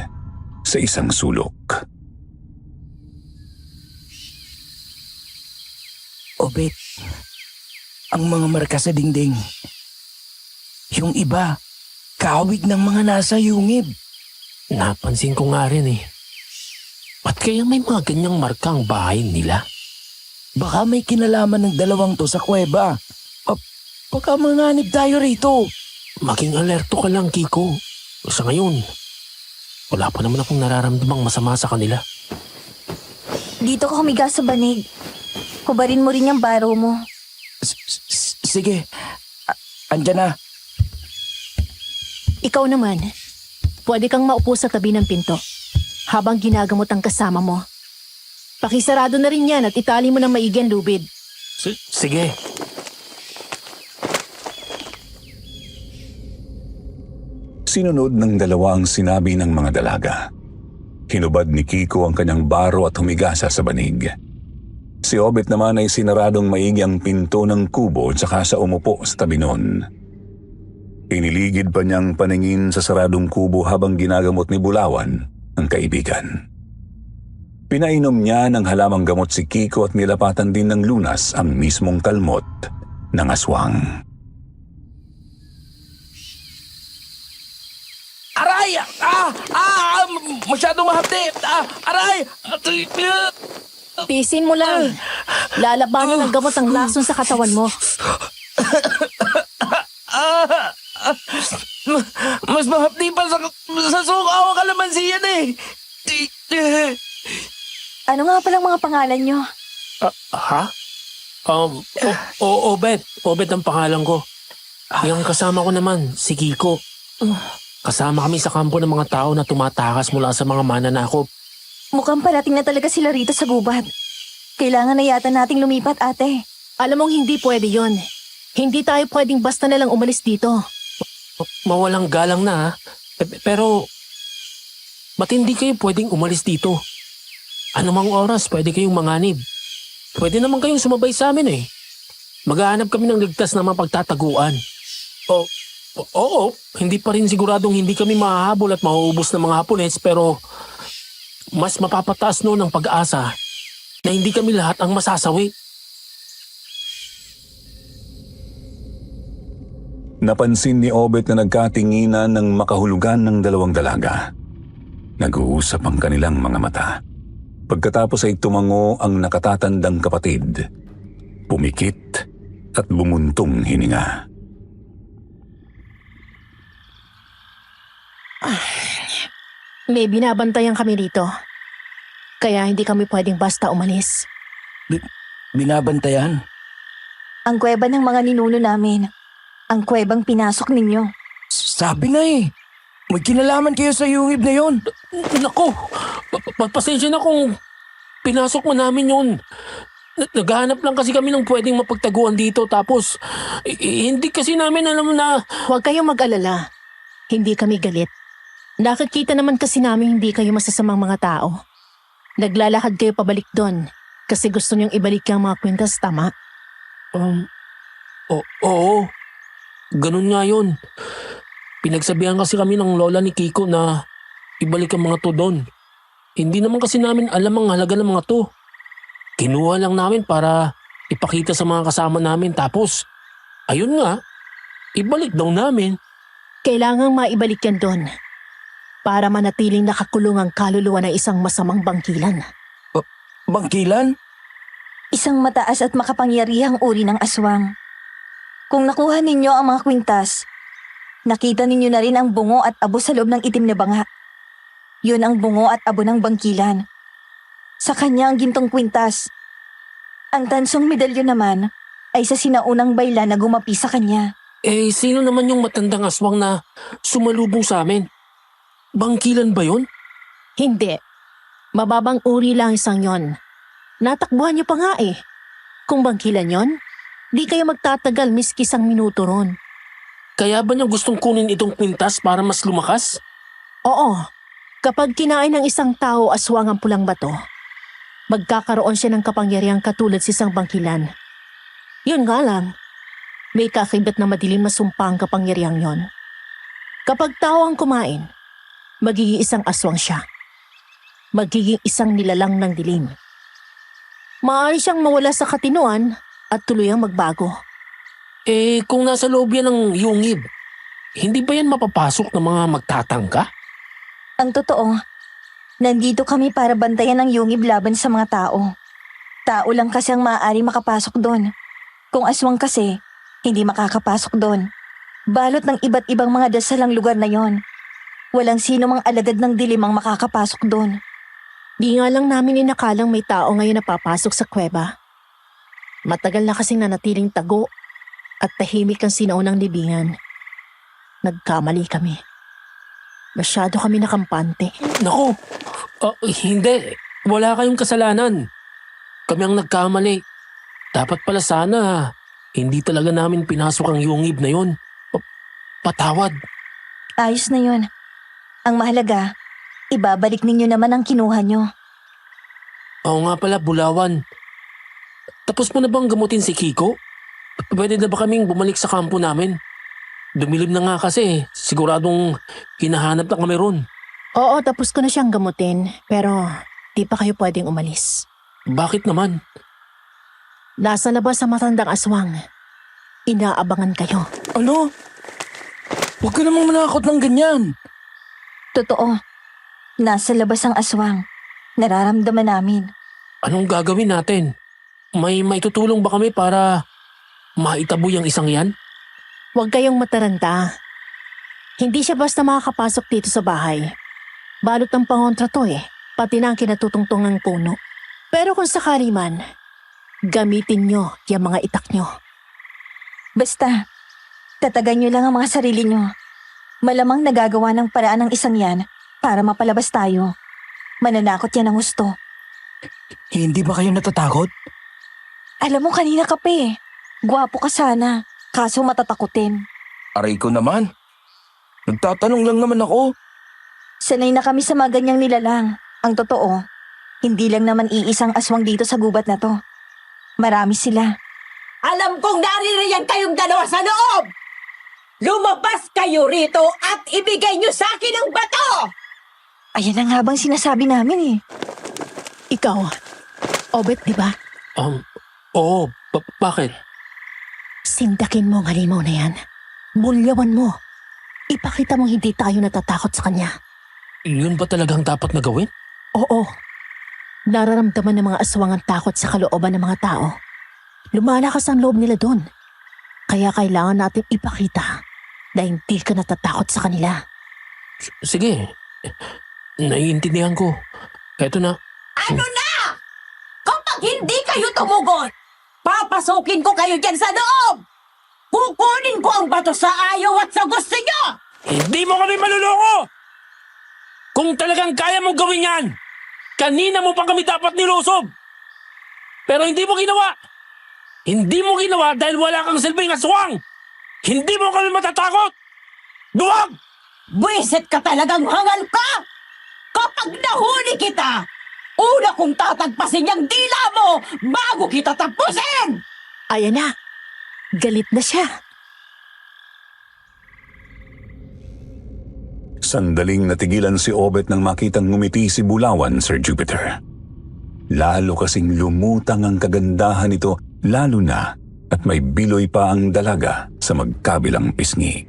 sa isang sulok. Obet, ang mga marka sa dingding. Yung iba, kawig ng mga nasa yungib. Napansin ko nga rin eh. Ba't kaya may mga ganyang marka ang bahay nila? Baka may kinalaman ng dalawang to sa kuweba. Baka manganib tayo rito. Maging alerto ka lang, Kiko. Sa ngayon, wala pa naman akong nararamdamang masama sa kanila. Dito ka humiga sa banig. Kubarin mo rin yung baro mo. Sige, andyan na. Ikaw naman, pwede kang maupo sa tabi ng pinto habang ginagamot ang kasama mo. Pakisarado na rin yan at itali mo ng maigi ang lubid. Sige. Sinunod ng dalawa ang sinabi ng mga dalaga. Hinubad ni Kiko ang kanyang baro at humigasa sa banig. Si Obet naman ay sinaradong maigi ang pinto ng kubo at saka sa umupo sa tabi nun. Iniligid pa niyang paningin sa saradong kubo habang ginagamot ni Bulawan ang kaibigan. Pinainom niya ng halamang gamot si Kiko at nilapatan din ng lunas ang mismong kalmot ng aswang. Aray! Masyadong mahapdi! Aray! Tisin mo lang. Lalabanan ng gamot ang lason sa katawan mo. Mas mahapdi pa sa sukaw ang kalamansi yan eh. Ano nga palang mga pangalan nyo? Ha? Obet. Obet ang pangalan ko. Yung kasama ko naman, si Kiko. Kasama kami sa kampo ng mga tao na tumatakas mula sa mga mananakop. Mukhang parating na talaga sila rito sa gubat. Kailangan na yata nating lumipat, ate. Alam mong hindi pwede yon. Hindi tayo pwedeng basta na lang umalis dito. Mawalang galang na ha. Pero, ba't hindi kayo pwedeng umalis dito? Anumang oras pwede kayong manganib. Pwede naman kayong sumabay sa amin eh. Maghahanap kami ng ligtas na mapagtataguan. Oo, hindi pa rin siguradong hindi kami mahahabol at mauubos ng mga Hapones pero mas mapapataas noon ang pag-asa na hindi kami lahat ang masasawi. Napansin ni Obet na nagkatinginan ng makahulugan ng dalawang dalaga. Nag-uusap ang kanilang mga mata. Pagkatapos ay tumango ang nakatatandang kapatid. Pumikit at bumuntong hininga. May binabantayan kami rito. Kaya hindi kami pwedeng basta umalis. Binabantayan? Ang kuweba ng mga ninuno namin. Ang kuwebang pinasok ninyo. Sabi nga eh. May kinalaman kayo sa yungib na yon. Nako, pasensya na kung pinasok mo namin yun. Naghahanap lang kasi kami ng pwedeng mapagtaguan dito tapos hindi kasi namin alam na... Huwag kayong mag-alala. Hindi kami galit. Nakikita naman kasi namin hindi kayo masasamang mga tao. Naglalakad kayo pabalik doon kasi gusto niyong ibalik yung mga kwintas, tama? Oo. Ganun nga yun. Pinagsabihan kasi kami ng lola ni Kiko na ibalik ang mga to doon. Hindi naman kasi namin alam ang halaga ng mga to. Kinuha lang namin para ipakita sa mga kasama namin tapos, ayun nga, ibalik daw namin. Kailangang maibalik yan doon para manatiling nakakulong ang kaluluwa ng isang masamang bangkilan. Bangkilan? Isang mataas at makapangyarihang uri ng aswang. Kung nakuha ninyo ang mga kwintas, nakita ninyo na rin ang bungo at abo sa loob ng itim na banga. Yun ang bungo at abo ng bangkilan. Sa kanya ang gintong kwintas. Ang tansong medalyon naman ay sa sinaunang bayla na gumapi sa kanya. Sino naman yung matandang aswang na sumalubong sa amin? Bangkilan ba yun? Hindi. Mababang uri lang isang yon. Natakbuhan niyo pa nga eh. Kung bangkilan yon, di kayo magtatagal miski isang minuto ron. Kaya ba niya gustong kunin itong kwintas para mas lumakas? Oo. Kapag kinain ng isang tao aswang ang pulang bato, magkakaroon siya ng kapangyarihang katulad sa isang bangkilan. Yun nga lang, may kakaibat na madilim na sumpa ang kapangyarihang yon. Kapag tao ang kumain, magiging isang aswang siya. Magiging isang nilalang ng dilim. Maaari siyang mawala sa katinuan at tuluyang magbago. Kung nasa loob yan ng yungib, hindi ba yan mapapasok ng mga magtatangka? Ang totoo, nandito kami para bantayan ang yungib laban sa mga tao. Tao lang kasi ang maaari makapasok doon. Kung aswang kasi, hindi makakapasok doon. Balot ng iba't ibang mga dasal ang lugar na yon. Walang sino mang alagad ng dilim ang makakapasok doon. Di nga lang namin inakalang may tao ngayon na papasok sa kuweba. Matagal na kasing nanatiling tago at tahimik ang sinaunang libingan. Nagkamali kami. Masyado kami nakampante. Naku, hindi. Wala kayong kasalanan. Kami ang nagkamali. Dapat pala sana, hindi talaga namin pinasok ang yungib na yon. Patawad. Ayos na yon. Ang mahalaga, ibabalik ninyo naman ang kinuha nyo. Oo nga pala, Bulawan. Tapos mo na bang gamutin si Kiko? Pwede na ba kaming bumalik sa kampo namin? Dumilim na nga kasi, siguradong hinahanap na kami ron. Oo, tapos ko na siyang gamutin, pero di pa kayo pwedeng umalis. Bakit naman? Nasa labas sa matandang aswang. Inaabangan kayo. Ano? Huwag ka namang manakot ng ganyan. Totoo. Nasa labas ang aswang. Nararamdaman namin. Anong gagawin natin? May tutulong ba kami para maitaboy ang isang yan? Huwag kayong mataranta. Hindi siya basta makakapasok dito sa bahay. Balot ng pangontra to pati na ang kinatutungtong ng puno. Pero kung sakali man, gamitin nyo yung mga itak nyo. Basta, tatagan nyo lang ang mga sarili nyo. Malamang nagagawa ng paraan ng isang yan para mapalabas tayo. Mananakot yan ang gusto. Hindi ba kayo natatakot? Alam mo kanina ka pa Gwapo ka sana, kaso matatakutin. Aray ko naman. Nagtatanong lang naman ako. Sanay na kami sa mga ganyang nilalang. Ang totoo, hindi lang naman iisang aswang dito sa gubat na to. Marami sila. Alam kong naririyan kayong dalawa sa loob! Lumabas kayo rito at ibigay nyo sa akin ang bato! Ayan ang habang sinasabi namin Ikaw, Obet, di ba? Oo, bakit? Sindakin mo ang halimaw na yan. Bulyawan mo. Ipakita mong hindi tayo natatakot sa kanya. Yun ba talagang dapat na gawin? Oo. Nararamdaman ng mga aswang ang takot sa kalooban ng mga tao. Lumalakas ang loob nila doon. Kaya kailangan natin ipakita na hindi ka natatakot sa kanila. Sige, naiintindihan ko. Eto na. Ano na? Kapag hindi kayo tumugon, papasukin ko kayo dyan sa loob! Kukunin ko ang bato sa ayaw at sa gusto nyo! Hindi mo kami maluloko! Kung talagang kaya mong gawin yan, kanina mo pa kami dapat nilusob! Pero hindi mo ginawa! Hindi mo ginawa dahil wala kang silbing aswang! Hindi mo kami matatakot! Duwag! Buwisit ka talagang hangal ka! Kapag nahuli kita, una kong tatagpasin yung dila mo bago kita tapusin! Ayan na. Galit na siya. Sandaling natigilan si Obet nang makitang ngumiti si Bulawan, Sir Jupiter. Lalo kasing lumutang ang kagandahan nito, lalo na at may biloy pa ang dalaga sa magkabilang pisngi.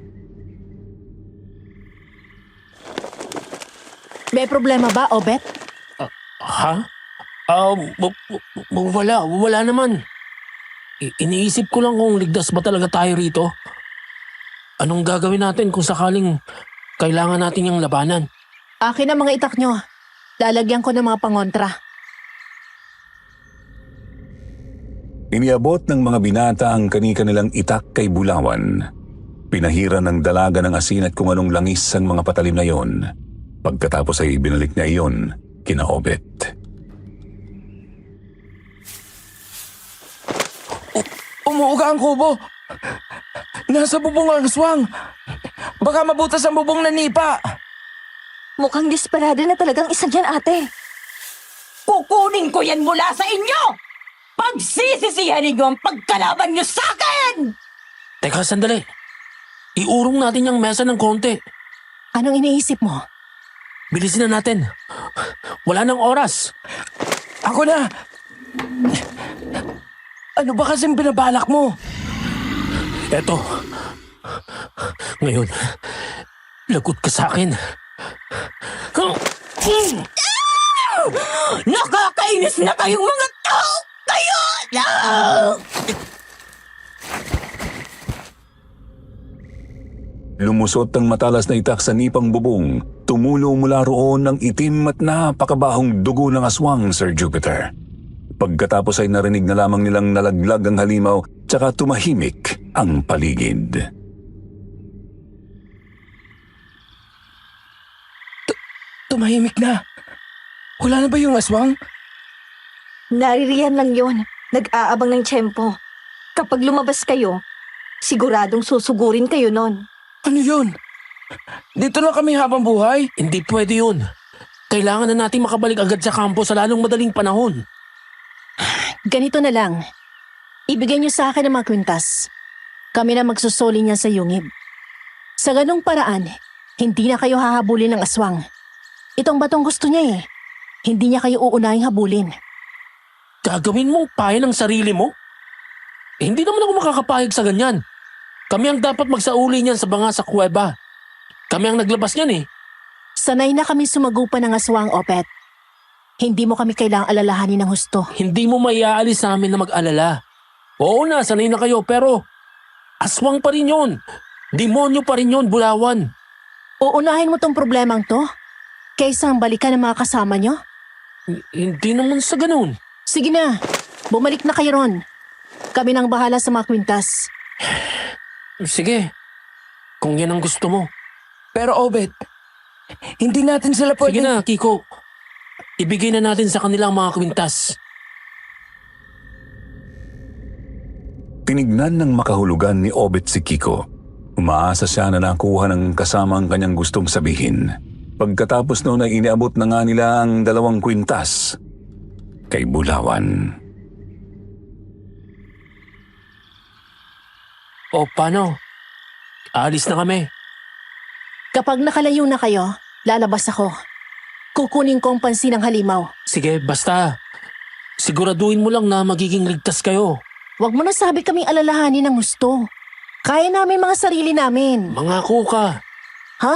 May problema ba, Obet? Ha? Wala naman. Iniisip ko lang kung ligtas ba talaga tayo rito. Anong gagawin natin kung sakaling kailangan natin yung labanan? Akin ang mga itak nyo. Lalagyan ko ng mga pangontra. Iniabot ng mga binata ang kani-kanilang itak kay Bulawan. Pinahiran ng dalaga ng asin at kung anong langis ang mga patalim na yon. Pagkatapos ay binalik niya iyon kina Obet. Umuuga ang kubo. Nasa bubong ang aswang. Baka mabutas ang bubong na nipa. Mukhang desperado na talagang isang yan, ate. Kukunin ko yan mula sa inyo! Pagsisisihan ninyo ang pagkalaban nyo sa akin! Teka, sandali. Iurong natin yung mesa ng konti. Anong iniisip mo? Bilisin na natin. Wala nang oras. Ako na. Ano ba kasing binabalak mo? Eto. Ngayon, lagot ka sa akin. Nakakainis na kayong mga tao! Kayo! Lumusot ang matalas na itak sa nipang bubong. Tumulo mula roon ng itim at napakabahong dugo ng aswang, Sir Jupiter. Pagkatapos ay narinig na lamang nilang nalaglag ang halimaw tsaka tumahimik ang paligid. Tumahimik na. Wala na ba yung aswang? Naririyan lang yon. Nag-aabang ng tiyempo. Kapag lumabas kayo, siguradong susugurin kayo nun. Ano yun? Dito lang kami habang buhay? Hindi pwede yun. Kailangan na natin makabalik agad sa kampo sa lalong madaling panahon. Ganito na lang. Ibigay niyo sa akin ang mga kwintas. Kami na magsusoli niya sa yungib. Sa ganong paraan, hindi na kayo hahabulin ng aswang. Itong batong gusto niya eh. Hindi niya kayo uunahing habulin. Gagawin mong paya ng sarili mo? Hindi naman ako makakapayag sa ganyan. Kami ang dapat magsauli niyan sa banga sa kuweba. Kami ang naglabas niyan eh. Sanay na kami sumagupa ng aswang, Opet. Hindi mo kami kailangang alalahanin ng husto. Hindi mo maiaalis sa amin na mag-alala. Oo na, sanay na kayo pero aswang pa rin yun. Demonyo pa rin yun, Bulawan. Uunahin mo tong problemang to? Kaysa ang balikan ng mga kasama niyo? Hindi naman sa ganun. Sige na, bumalik na kayo ron. Kami nang bahala sa mga kwintas. Sige, kung yan ang gusto mo. Pero Obet, hindi natin sila Sige pwede... na, Kiko. Ibigay na natin sa kanilang mga kwintas. Tinignan ng makahulugan ni Obet si Kiko. Umaasa siya na nakuha ng kasama ang kanyang gustong sabihin. Pagkatapos noon ay iniabot na nga nila ang 2 kwintas kay Bulawan. O paano? Aalis na kami. Kapag nakalayo na kayo, lalabas ako. Kukunin ko ang pansin ng halimaw. Sige, basta. Siguraduhin mo lang na magiging ligtas kayo. Huwag mo na sabi kaming alalahanin ng gusto. Kaya namin mga sarili namin. Mangako ka. Ha?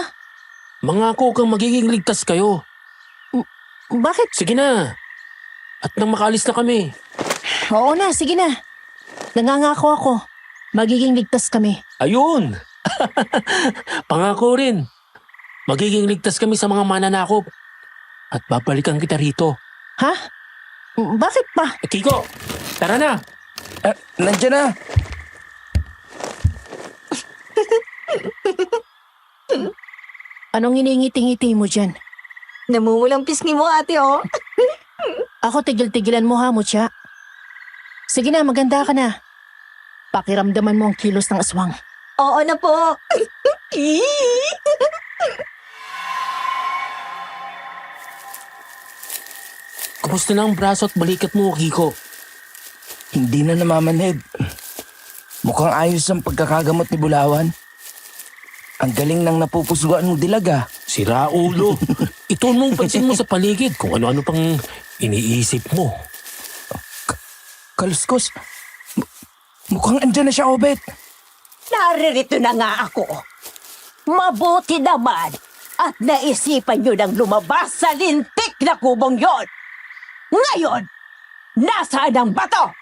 Mangako kang magiging ligtas kayo. Bakit? Sige na. At nang makaalis na kami. Oo na, sige na. Nangangako ako. Magiging ligtas kami. Ayun! Pangako rin. Magiging ligtas kami sa mga mananakop. At babalikan kita rito. Ha? Bakit pa? Kiko, tara na! Nandiyan na. Anong iningiti-ngiti mo dyan? Namumulang pisngi mo, ate, oh. Ako tigil-tigilan mo ha, Mutya. Sige na, maganda ka na. Pakiramdaman mo ang kilos ng aswang. Oo na po. Kumusta na ang braso at balikat mo, Kiko? Hindi na namamanhid. Mukhang ayos ang pagkakagamot ni Bulawan. Ang galing ng napupusguan mong dilaga. Sira ulo. Ito mong pansin mo sa paligid kung ano-ano pang iniisip mo. Kaluskos. Mukhang andyan na siya, Obet. Naririto na nga ako. Mabuti naman at naisipan nyo nang lumabas sa lintik na kubong yon. Ngayon, nasaan ang bato?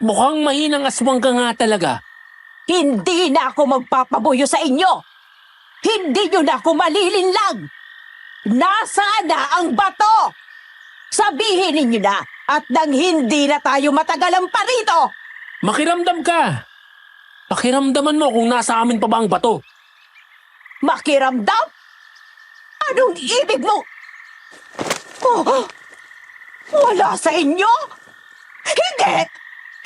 Mukhang mahinang aswang ka nga talaga. Hindi na ako magpapabuyo sa inyo. Hindi nyo na ako malilinlang. Nasaan na ang bato? Sabihin ninyo na at nang hindi na tayo matagalan pa rito. Makiramdam ka. Pakiramdaman mo kung nasa amin pa ba ang bato. Makiramdam? Anong ibig mo? Oh, wala sa inyo? Hindi!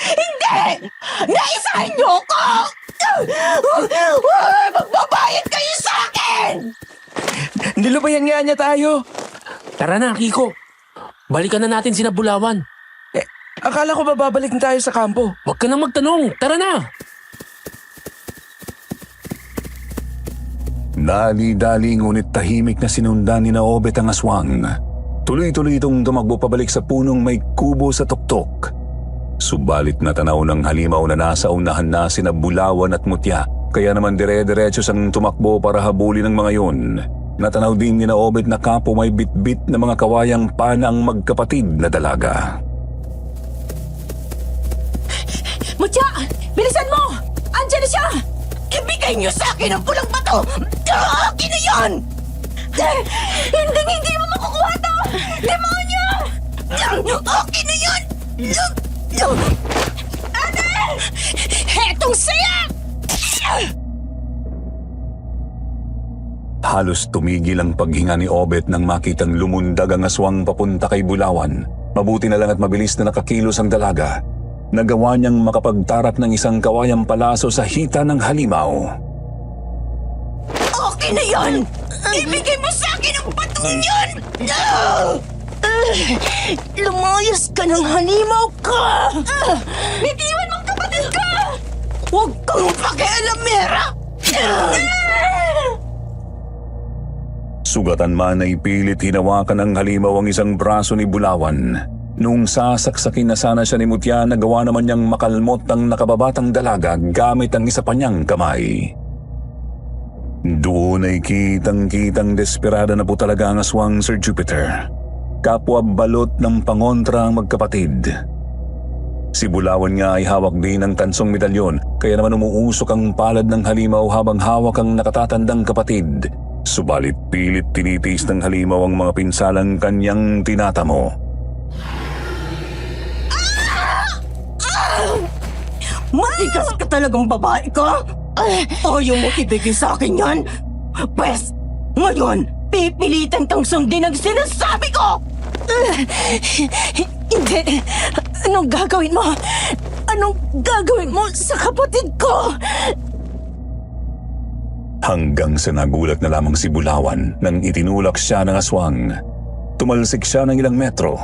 Hindi! Naisahin niyo ako! Magbabayad kayo sa akin! Nilubayan nga niya tayo. Tara na, Kiko. Balikan na natin sina Bulawan. Akala ko babalik na tayo sa kampo. Huwag ka nang magtanong. Tara na! Dali-dali ngunit tahimik na sinundan ni Obet ang aswang. Tuloy-tuloy itong tumakbo pabalik sa punong may kubo sa tuktok. Subalit natanaw ng halimaw na nasa unahan na sina Bulawan at Mutya. Kaya naman dire-diretso sang tumakbo para habulin ng mga yun. Natanaw din ni Obet na kapo may bit-bit na mga kawayang pana ang magkapatid na dalaga. Mutya! Bilisan mo! Andiyan na siya! Ibigay niyo sa akin ang pulang bato! Akin na yan! Hindi mo makukuha to! Demonyo! Akin na yan! Ate! Hetong saya! Halos tumigil ang paghinga ni Obet nang makitang lumundag ang aswang papunta kay Bulawan. Mabuti na lang at mabilis na nakakilos ang dalaga. Nagawa niyang makapagtarap ng isang kawayang palaso sa hita ng halimaw. Akin na yan! Ibigay mo sa akin ang batong yan! Lumayas ka ng halimaw ka! Bitiwan mong kapatid ka! Huwag kang pakialam, Mera! Sugatan man ay pilit hinawakan ng halimaw ang isang braso ni Bulawan. Nung sasaksakin na sana siya ni Mutya, nagawa naman niyang makalmot ang nakababatang dalaga gamit ang isa pa niyang kamay. Doon ay kitang-kitang desperada na po talaga ang aswang Sir Jupiter. Kapwa balot ng pangontra ang magkapatid. Si Bulawan nga ay hawak din ng tansong medalyon, kaya naman umuusok ang palad ng halimaw habang hawak ang nakatatandang kapatid. Subalit pilit tinitiis ng halimaw ang mga pinsalang kanyang tinatamo. Matigas ka talagang babae ka! Ayaw mo ibigay sa akin yan? Pwes, ngayon, pipilitan kang sundin ang sinasabi ko! Hindi! Anong gagawin mo? Anong gagawin mo sa kapatid ko? Hanggang sa nagulat na lamang si Bulawan nang itinulak siya ng aswang. Tumalsik siya ng ilang metro.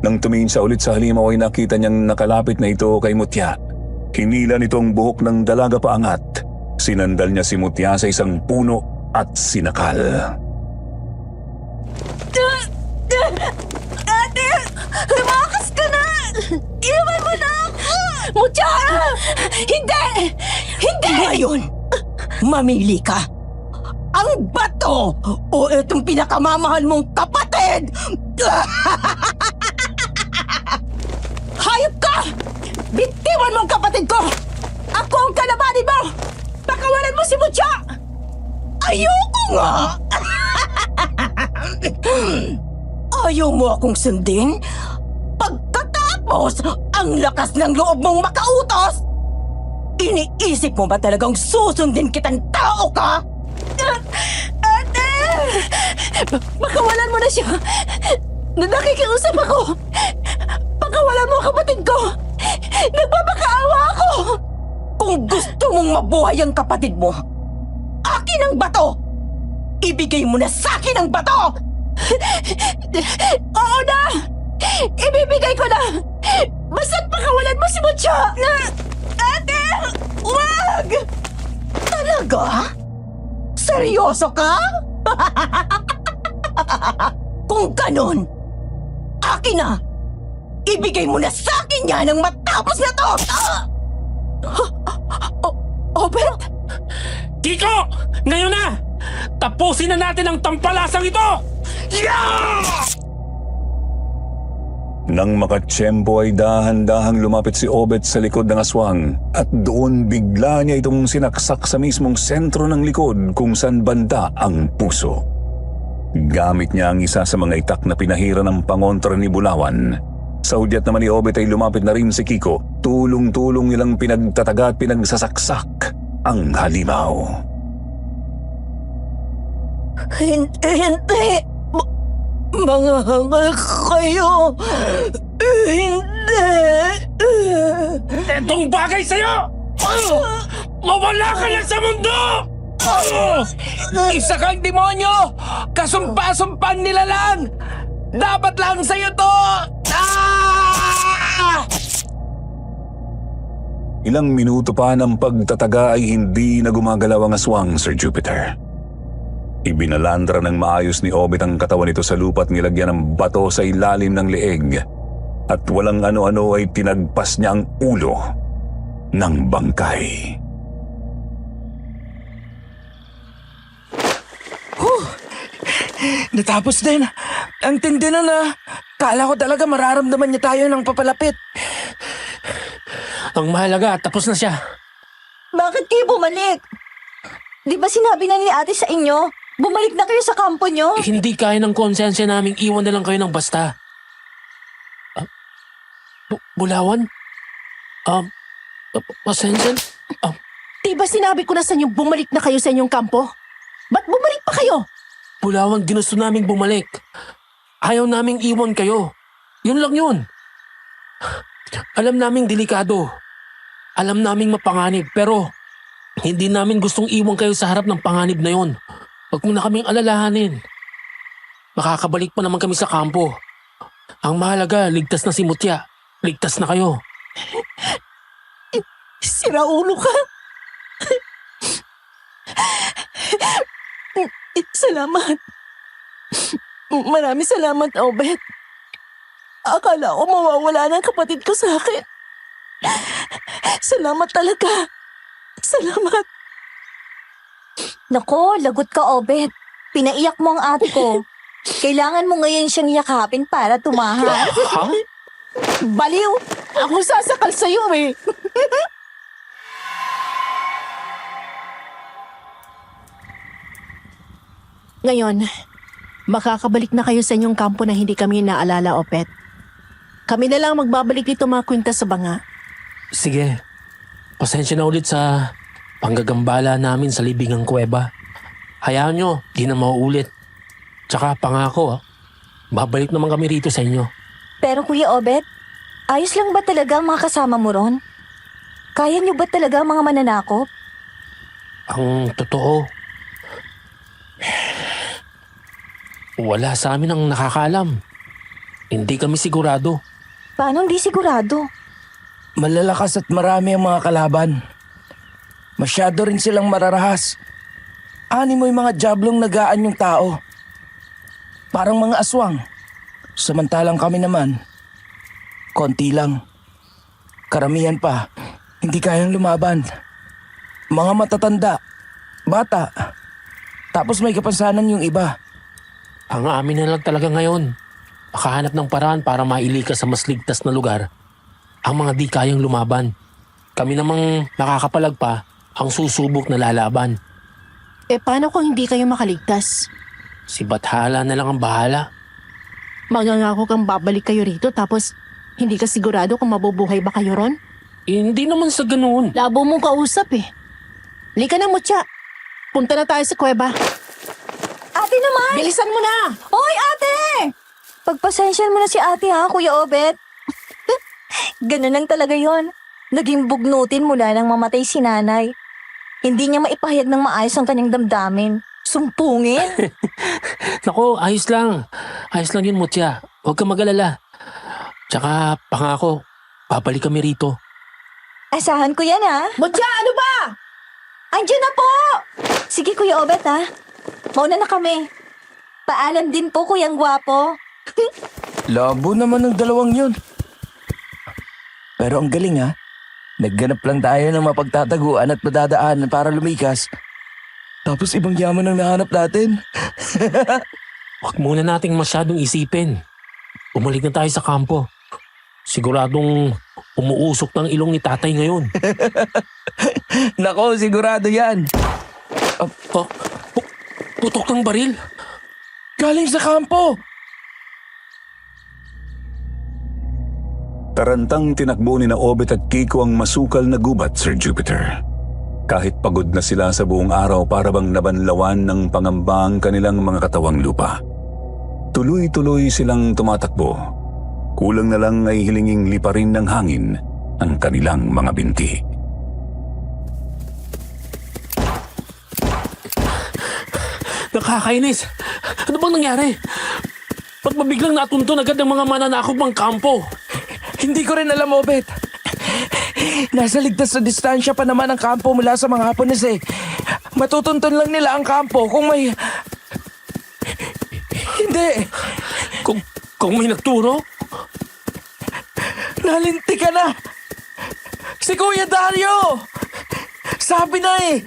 Nang tumingin siya ulit sa halimaw ay nakita niyang nakalapit na ito kay Mutya. Hinila nito ang buhok ng dalaga paangat. Sinandal niya si Mutya sa isang puno at sinakal. Ate! Lumakas ka na! Iwan mo na ako! Mutya! Hindi! Hindi! Ngayon, mamili ka. Ang bato o itong pinakamamahal mong kapatid! Hayop ka! Bitiwan mo ang kapatid ko! Ako ang kalabanin mo! Pakawalan mo si Mutya! Ayoko nga! Ayaw mo akong sundin? Pagkatapos, ang lakas ng loob mong makautos! Iniisip mo ba talagang susundin kitang tao ka? Ate! Pakawalan mo na siya! Nakikiusap ako! Pakawalan mo ang kapatid ko! Nagpapakaawa ako! Kung gusto mong mabuhay ang kapatid mo, akin ang bato! Ibigay mo na sa akin ang bato! Oo na! Ibibigay ko na! Basta't pakawalan mo si Mutya! Ate! Wag! Talaga? Seryoso ka? Kung ganon, akin na! Ibigay mo na sa akin yan ang matapos na to! Pero... Kiko! Ngayon na! Tapusin na natin ang tampalasang ito! Yeah! Nang makatsyempo ay dahan-dahang lumapit si Obet sa likod ng aswang at doon bigla niya itong sinaksak sa mismong sentro ng likod kung saan banda ang puso. Gamit niya ang isa sa mga itak na pinahira ng pangontra ni Bulawan. Sa hudyat naman ni Obet ay lumapit na rin si Kiko. Tulong-tulong nilang pinagtataga at pinagsasaksak ang halimaw. Hindi! Mga hangal kayo! Hindi! Etong bagay sa'yo! Mawala ka na sa mundo! Isa kang demonyo! Kasumpa-sumpan nila lang! Dapat lang sa'yo to! Ilang minuto pa ng pagtataga ay hindi na gumagalaw ang aswang, Sir Jupiter. Ibinalandra ng maayos ni Obet ang katawan nito sa lupa at nilagyan ng bato sa ilalim ng leeg. At walang ano-ano ay tinagpas niya ang ulo ng bangkay. Natapos din. Ang tindi na. Kala ko talaga mararamdaman niya tayo ng papalapit. Ang mahalaga, tapos na siya. Bakit kayo bumalik? Di ba sinabi na ni ate sa inyo? Bumalik na kayo sa kampo nyo? Hindi kaya ng konsensya naming iwan na lang kayo ng basta. Bulawan? Pasensya? Di ba sinabi ko na sa inyo bumalik na kayo sa inyong kampo? Ba't bumalik pa kayo? Bulawan, ginusto naming bumalik. Ayaw naming iwan kayo. Yun lang yun. Alam naming delikado. Alam naming mapanganib, pero hindi namin gustong iwan kayo sa harap ng panganib na yun. Huwag mo na kaming alalahanin. Makakabalik pa naman kami sa kampo. Ang mahalaga, ligtas na si Mutya. Ligtas na kayo. Siraulo ka. Salamat. Maraming salamat, Obet. Akala ko mawawala na ang kapatid ko sa akin. Salamat talaga. Salamat. Nako, lagot ka, Obet. Pinaiyak mo ang ate ko. Kailangan mo ngayon siyang yakapin para tumahan. Ha? Baliw! Ako sasakal sa'yo eh. Ngayon, makakabalik na kayo sa inyong kampo na hindi kami naalala, Opet. Kami na lang magbabalik dito mga kwenta sa banga. Sige. Pasensya na ulit sa panggagambala namin sa libingang kuweba. Hayaan nyo, di na mauulit. Tsaka pangako, babalik naman kami rito sa inyo. Pero Kuya Obet, ayos lang ba talaga ang mga kasama mo ron? Kaya niyo ba talaga ang mga mananakop? Ang totoo, wala sa amin ang nakakaalam. Hindi kami sigurado. Paano hindi sigurado? Malalakas at marami ang mga kalaban. Masyado rin silang mararahas. Animoy mga jablong nagaan yung tao. Parang mga aswang. Samantalang kami naman, konti lang. Karamihan pa, hindi kayang lumaban. Mga matatanda, bata. Tapos may kapansanan yung iba. Ang amin na lang talaga ngayon, makahanap ng paraan para mailikas sa mas ligtas na lugar ang mga di kayang lumaban. Kami namang nakakapalag pa ang susubok na lalaban. Paano kung hindi kayo makaligtas? Si Bathala na lang ang bahala. Magangako kang babalik kayo rito tapos hindi ka sigurado kung mabubuhay ba kayo ron? Hindi naman sa ganoon. Labo mong kausap eh. Lika na, Mutya. Punta na tayo sa kuweba. Ate naman! Bilisan mo na! Hoy, ate! Pagpasensyan mo na si ate ha, Kuya Obet. Ganun lang talaga yon. Naging bugnutin mula nang mamatay si nanay. Hindi niya maipahayag ng maayos ang kanyang damdamin. Sumpungin. Nako, ayos lang. Ayos lang yun, Mutya. Huwag kang mag-alala. Tsaka, pangako, babalik kami rito. Asahan ko yan ha. Mutya, ano ba? Andiyan na po! Sige, Kuya Obet ha. Mauna na kami. Paalam din po, Kuyang Gwapo. Labo naman ng dalawang yun. Pero ang galing ha. Nagganap lang tayo ng mapagtataguan at madadaan para lumikas. Tapos ibang yaman ang nahanap natin. Huwag muna nating masyadong isipin. Bumalik na tayo sa kampo. Siguradong umuusok ng ilong ni tatay ngayon. Nako, sigurado yan. Putok ng baril. Galing sa kampo. Tarantang tinakbo ni na Obet at Kiko ang masukal na gubat, Sir Jupiter. Kahit pagod na sila sa buong araw para bang nabanlawan ng pangamba ang kanilang mga katawang lupa. Tuloy-tuloy silang tumatakbo. Kulang na lang ay hilinging liparin ng hangin ang kanilang mga binti. Nakakainis. Ano bang nangyari? Ba't mabiglang natuntun agad ng mga mananakop ang kampo? Hindi ko rin alam, Obet. Nasa ligtas na distansya pa naman ang kampo mula sa mga Hapones eh. Matutuntun lang nila ang kampo kung may... Hindi. Kung may nagturo? Nalinti ka na. Si Kuya Dario. Sabi na eh.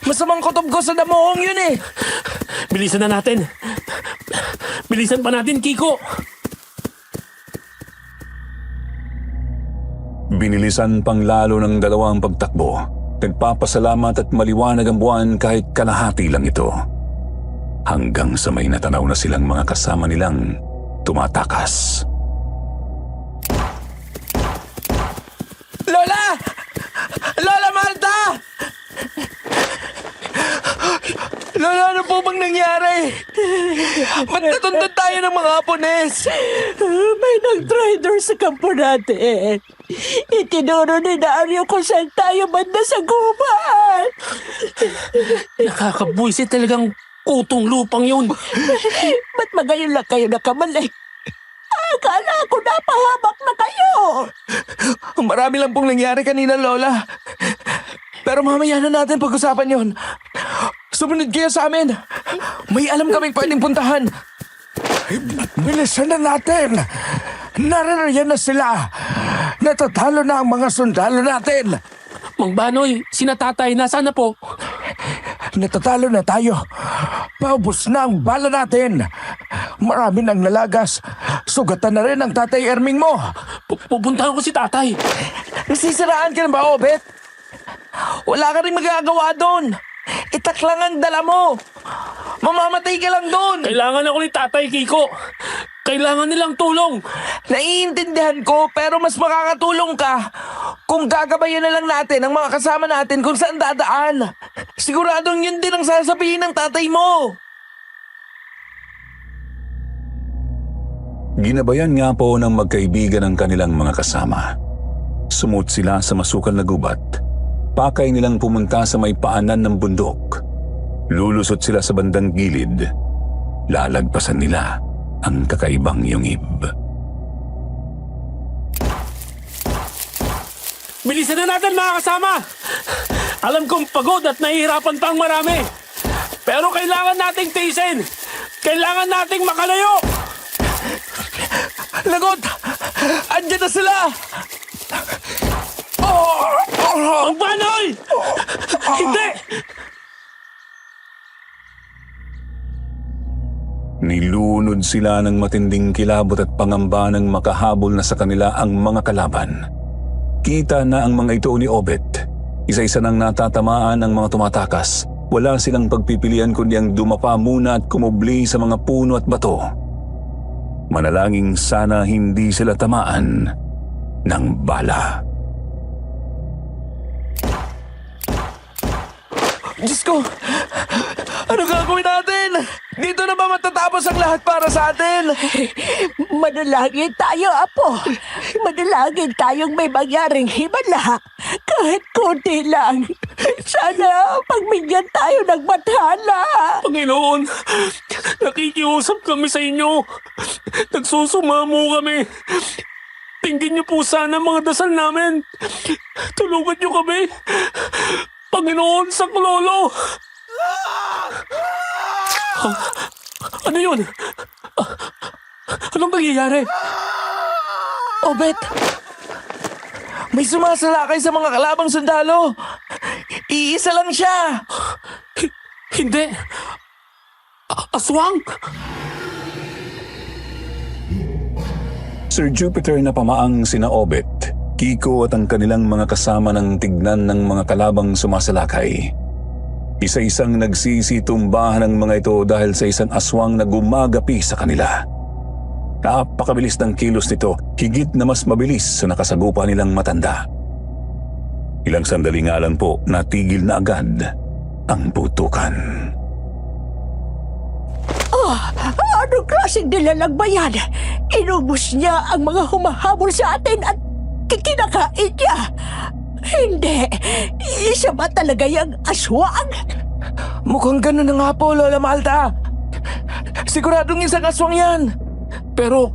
Masamang kutob ko sa damuhong yun eh. Bilisan na natin. Bilisan pa natin, Kiko. Binilisan pang lalo ng dalawang pagtakbo. Nagpapasalamat at maliwanag ang buwan kahit kalahati lang ito. Hanggang sa may natanaw na silang mga kasama nilang tumatakas. Lola! Lola Marta! Lola, ano po bang nangyari? Ba't natuntun tayo ng mga Hapones? May nag-trader sa kampo natin. Itinuro ni Dario kung saan tayo banda sa gubat. Nakakabuisit talagang Kutong lupang yun. Ba't magayon lang kayo nakamalik? Akala ko napahamak na kayo. Marami lang pong nangyari kanina, Lola. Pero mamaya na natin pag-usapan yon. Sumunod kayo sa amin. May alam kaming pwedeng puntahan. Bilisan na natin. Naririyan na sila. Natatalo na ang mga sundalo natin. Mang Banoy, sina tatay, nasaan na po? Natatalo na tayo. Paubos na ang bala natin. Marami nang nalagas. Sugatan na rin ang tatay Erming mo. Pupuntahan ko si tatay. Nasisiraan ka na ba, Obet? Wala ka rin magagawa doon. Itak lang ang dala mo. Mamamatay ka lang doon. Kailangan ako ni tatay, Kiko. Kailangan nilang tulong. Naiintindihan ko, pero mas makakatulong ka kung gagabayan na lang natin ang mga kasama natin kung saan dadaan. Siguradong yun din ang sasabihin ng tatay mo. Ginabayan nga po ng magkaibigan ang kanilang mga kasama. Sumut sila sa masukal na gubat. Pakay nilang pumunta sa may paanan ng bundok. Lulusot sila sa bandang gilid. Lalagpasan nila ang kakaibang yungib. Bilisan na natin mga kasama. Alam kong pagod at nahihirapan pang marami. Pero kailangan nating tiisin. Kailangan nating makalayo. Lagot! Andiyan na sila! Ang Banoy! Hindi! Nilunod sila ng matinding kilabot at pangamba ng makahabol na sa kanila ang mga kalaban. Kita na ang mga ito ni Obet. Isa-isa nang natatamaan ang mga tumatakas. Wala silang pagpipilian kundi ang dumapa muna at kumubli sa mga puno at bato. Manalangin sana hindi sila tamaan ng bala. Diyos ko! Ano gagawin natin? Dito na ba matatapos ang lahat para sa atin? Manalangin tayo, Apo. Manalangin tayong may mangyaring himala. Kahit konti lang. Sana pagbigyan tayo ng bathala. Panginoon, nakikiusap kami sa inyo. Nagsusumamo kami. Tingin niyo po sana mga dasal namin. Tulungan niyo kami. Panginoon, Saklolo! Ano yun? Anong nangyayari? Obet! May sumasalakay sa mga kalabang sundalo. Iisa lang siya. Hindi. Aswang! Sir Jupiter na pamaang sina Obet, Kiko at ang kanilang mga kasama ng tignan ng mga kalabang sumasalakay. Isa-isang nagsisitumbahan ang mga ito dahil sa isang aswang na gumagapi sa kanila. Napakabilis ng kilos nito, higit na mas mabilis sa nakasagupa nilang matanda. Ilang sandali nga lang po, natigil na agad ang putukan. Anong klaseng nilalang ba yan? Inubos niya ang mga humahabol sa atin at kinakain niya. Hindi. Isa ba talaga yung aswang? Mukhang ganun na nga po, Lola Malta. Siguradong isang aswang yan. Pero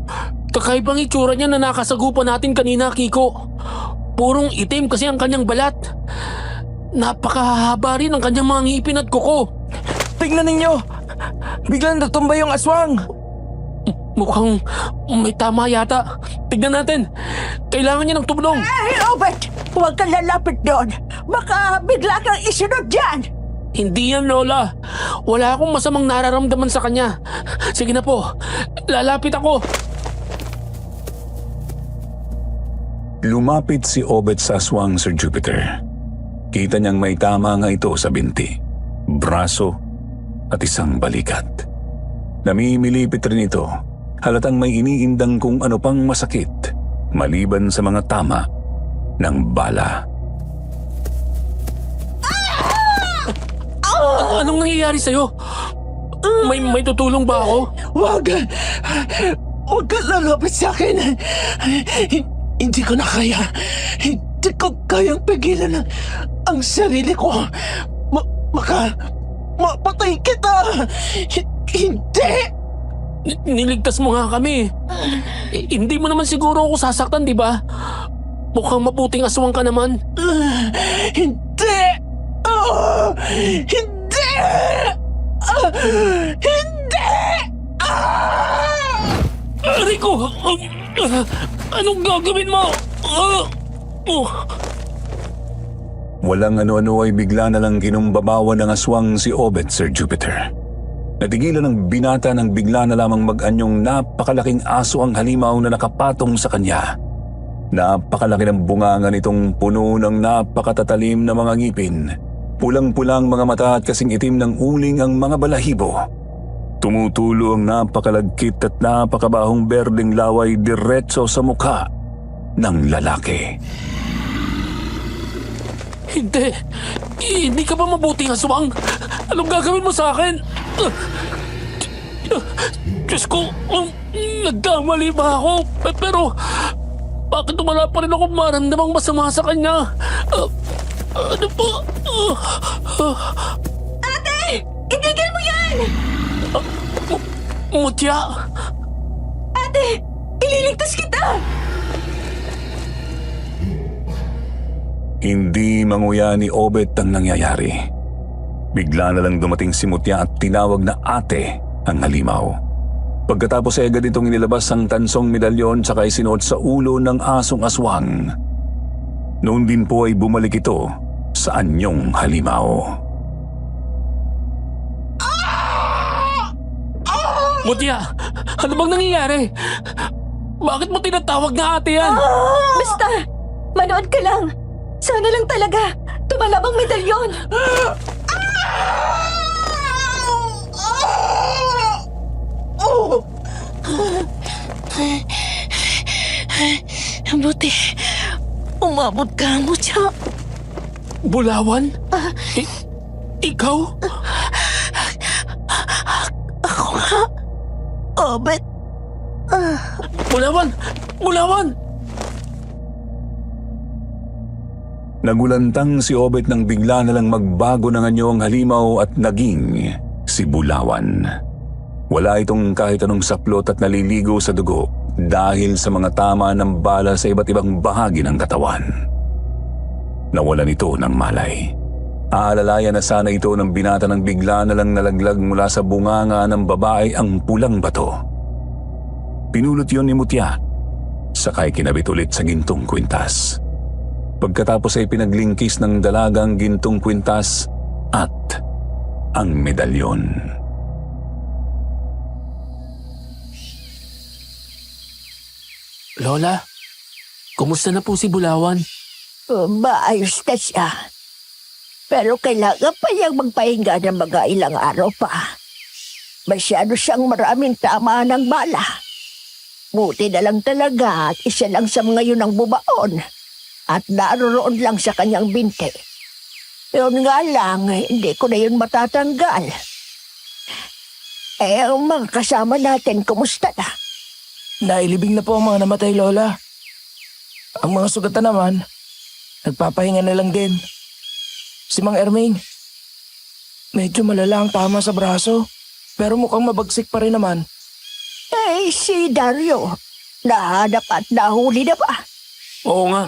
kakaibang itsura niya na nakasagupan natin kanina, Kiko. Purong itim kasi ang kanyang balat. Napakahaba rin ang kanyang mga ngipin at kuko. Tingnan ninyo. Biglang natumba yung aswang. Mukhang may tama yata. Tignan natin. Kailangan niya ng tulong. Robert! Huwag kang lalapit doon. Baka bigla kang isunod dyan. Hindi yan, Lola. Wala akong masamang nararamdaman sa kanya. Sige na po. Lalapit ako. Lumapit si Obet sa aswang, Sir Jupiter. Kita niyang may tama nga ito sa binti, braso at isang balikat. Namimilipit rin ito. Halatang may iniindang kung ano pang masakit maliban sa mga tama ng bala. Anong nangyayari sa'yo? May tutulong ba ako? Huwag ka lalapit sa akin. Hindi ko na kaya. Hindi ko kayang pigilan ang sarili ko. mapatay kita! Hindi! Niligtas mo nga kami. Hindi mo naman siguro ako sasaktan, di ba? Mukhang mabuting aswang ka naman. Hindi! Hindi! Hindi! Rico! Anong gagawin mo? Walang ano-ano ay bigla na lang kinumbabawan ng aswang si Obet, Sir Jupiter. Natigilan ng binata nang bigla na lamang mag-anyong napakalaking aso ang halimaw na nakapatong sa kanya. Napakalaki ng bunganga nitong puno ng napakatatalim na mga ngipin. Pulang-pulang mga mata at kasing itim ng uling ang mga balahibo. Tumutulo ang napakalagkit at napakabahong berdeng laway diretso sa mukha ng lalaki. Hindi. Hindi ka ba mabuting aswang? Anong gagawin mo sa akin? Diyos ko, nagkamali ba ako? Pero, bakit wala pa rin ako maramdamang masama sa kanya? Ano ba? Ate! Itigil mo yan! Mutya! Ate! Ililigtas kita! Hindi manguya ni Obet ang nangyayari. Bigla na lang dumating si Mutya at tinawag na ate ang halimaw. Pagkatapos ay agad itong inilabas ang tansong medalyon saka isinuot sa ulo ng asong aswang. Noon din po ay bumalik ito sa anyong halimaw. Mutya! Ano bang nangyayari? Bakit mo tinatawag na ate yan? Basta, manood ka lang. Sana lang talaga tumalabang medalyon. Buti, umabot ka, Mutya. Bulawan? Ikaw? Ako nga. Obet. Bulawan! Bulawan! Nagulantang si Obet nang bigla na lang magbago ng anyo ang halimaw at naging si Bulawan. Wala itong kahit anong saplot at naliligo sa dugo dahil sa mga tama ng bala sa iba't ibang bahagi ng katawan. Nawalan ito ng malay. Aalalayan na sana ito ng binata nang bigla na lang nalaglag mula sa bunganga ng babae ang pulang bato. Pinulot yon ni Mutya, sakay kinabit ulit sa gintong kwintas. Pagkatapos ay pinaglingkis ng dalagang gintong kwintas at ang medalyon. Lola, kumusta na po si Bulawan? Maayos na siya. Pero kailangan pa niyang magpahinga ng mga ilang araw pa. Masyado siyang maraming tama ng bala. Buti na lang talaga at isa lang sa mga yun ang bubaon. At naroon lang sa kanyang binti. Yun nga lang, hindi ko na yun matatanggal. Ang mga kasama natin, kumusta na? Nailibing na po ang mga namatay, Lola. Ang mga sugatan naman, nagpapahinga na lang din. Si Mang Erming, medyo malala ang tama sa braso, pero mukhang mabagsik pa rin naman. Si Dario, nahanap at nahuli na ba? Oo nga.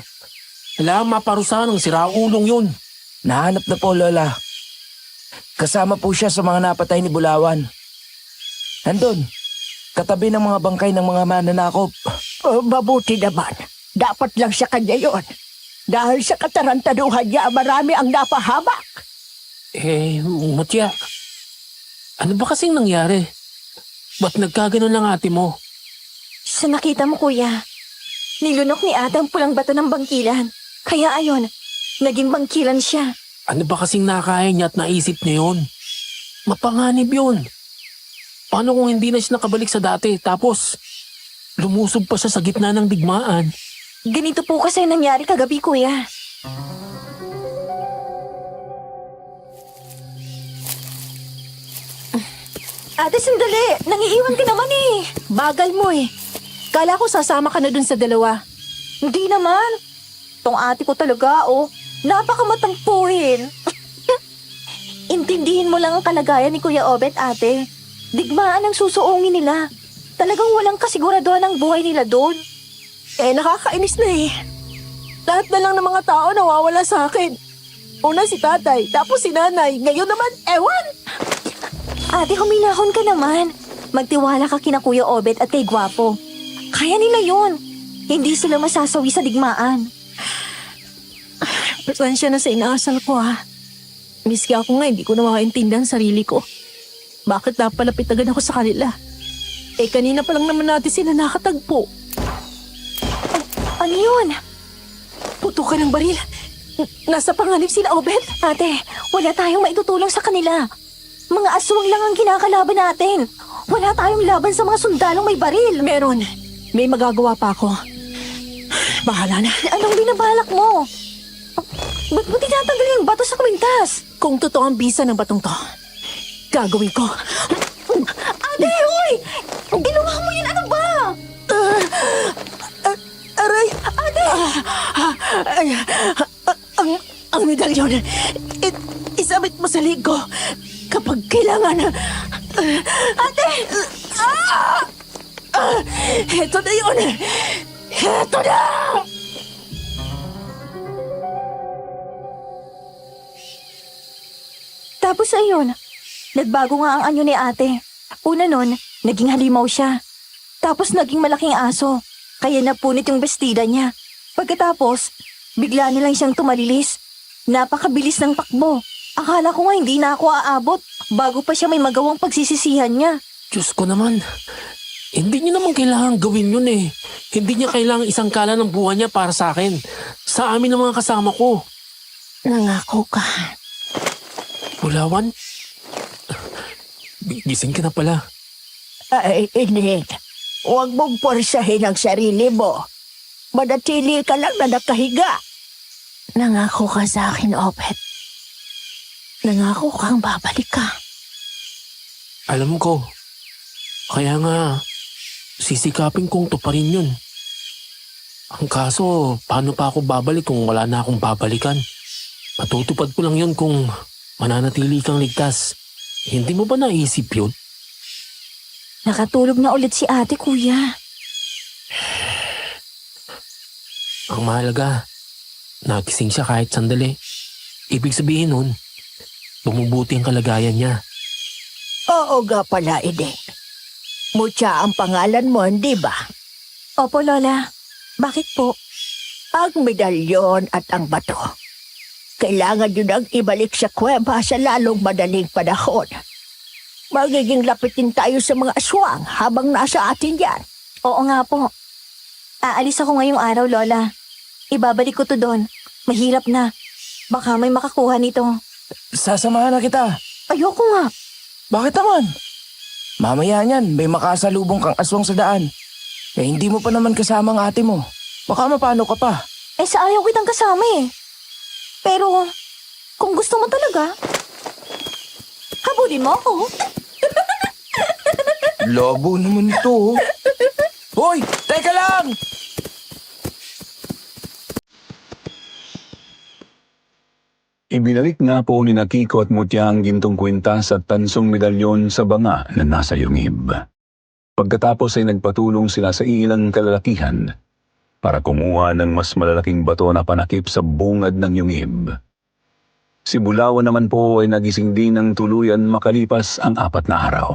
Kailangan maparusahan ng siraulong yun. Nahanap na po, Lola. Kasama po siya sa mga napatay ni Bulawan. Nandun, katabi ng mga bangkay ng mga mananakop. Mabuti naman. Dapat lang sa kanya yon. Dahil sa katarantaduhan niya, marami ang napahamak. Mutya, ano ba kasing nangyari? Ba't nagkaganon lang ate mo? Sa nakita mo, kuya, nilunok ni ate ang pulang bato ng bangkilan. Kaya ayon, naging bangkilan siya. Ano ba kasing nakaya niya at naisip niya yun? Mapanganib yun. Paano kung hindi na siya nakabalik sa dati tapos lumusob pa siya sa gitna ng digmaan? Ganito po kasi nangyari kagabi, kuya. Ate, sandali. Nangiiwan ka naman eh. Bagal mo eh. Kala ko sasama ka na dun sa dalawa. Hindi naman. Tong ate ko talaga, napakamatampuhin. Intindihin mo lang ang kalagayan ni Kuya Obet, ate. Digmaan ang susuungin nila. Talagang walang kasiguraduhan ang buhay nila doon. Nakakainis na eh. Lahat na lang ng mga tao nawawala sa akin. Una si tatay, tapos si nanay. Ngayon naman, ewan! Ate, huminahon ka naman. Magtiwala ka kina Kuya Obet at kay Gwapo. Kaya nila yun. Hindi sila masasawi sa digmaan. Pasensya na sa inaasal ko Miski ako nga, hindi ko na makaintindihan sarili ko. Bakit napalapit agad ako sa kanila? Kanina pa lang naman natin sila nakatagpo. Ano yun? Putukan ng baril. Nasa panganib sila, Obet. Ate, wala tayong maitutulong sa kanila. Mga aswang lang ang kinakalaban natin. Wala tayong laban sa mga sundalong may baril. Meron. May magagawa pa ako. Bahala na. Anong binabalak mo? Ba't mo tinatanggal yung bato sa kwintas? Kung totoo ang bisa ng batong to, gagawin ko. Ate, hoy! Ginawa mo yun, ano ba? Aray! Ate! Ang medalyon. Isabit mo sa lig ko kapag kailangan. Ate! Heto na yun! Heto na! Tapos ayun, nagbago nga ang anyo ni ate. Una nun, naging halimaw siya. Tapos naging malaking aso, kaya napunit yung bestida niya. Pagkatapos, bigla nilang siyang tumalilis. Napakabilis ng takbo. Akala ko nga hindi na ako aabot bago pa siya may magawang pagsisisihan niya. Diyos ko naman. Hindi niyo naman kailangan gawin yun eh. Hindi niya kailangan isang kala ng buhay niya para sa akin. Sa amin ng mga kasama ko. Nangako ka. Bulawan? Gising ka na pala. Ay, Init. Huwag mong porsahin ang sarili mo. Manatili ka lang na nakahiga. Nangako ka sa akin, Obet. Nangako kang babalik ka. Alam ko. Kaya nga, sisikapin kong tuparin yun. Ang kaso, paano pa ako babalik kung wala na akong babalikan? Matutupad ko lang yun kung mananatili kang ligtas. Hindi mo ba naisip yun? Nakatulog na ulit si ate, kuya. Ang mahalaga, nagising siya kahit sandali. Ibig sabihin nun, bumubuti ang kalagayan niya. Oo nga pala, Init. Mucha ang pangalan mo, hindi ba? Opo, Lola. Bakit po? Ang medalyon at ang bato. Kailangan yun ang ibalik sa kuweba sa lalong madaling panahon. Magiging lapitin tayo sa mga aswang habang nasa atin yan. Oo nga po. Aalis ako ngayong araw, Lola. Ibabalik ko to doon. Mahirap na. Baka may makakuha nito. Sasamahan na kita. Ayoko nga. Bakit naman? Mamaya niyan, may makasalubong kang aswang sa daan. Hindi mo pa naman kasama ang ate mo. Baka mapano ka pa. Sa ayaw kitang kasama eh. Pero, kung gusto mo talaga, habulin mo ako. Labo naman ito. Hoy! Teka lang! Ibinalik nga po ni Kiko at Mutya ang gintong kwintas at tansong medalyon sa banga na nasa yungib. Pagkatapos ay nagpatulong sila sa ilang kalalakihan para kumuha ng mas malalaking bato na panakip sa bungad ng yungib. Si Bulawan naman po ay nagising din ng tuluyan makalipas ang 4 na araw.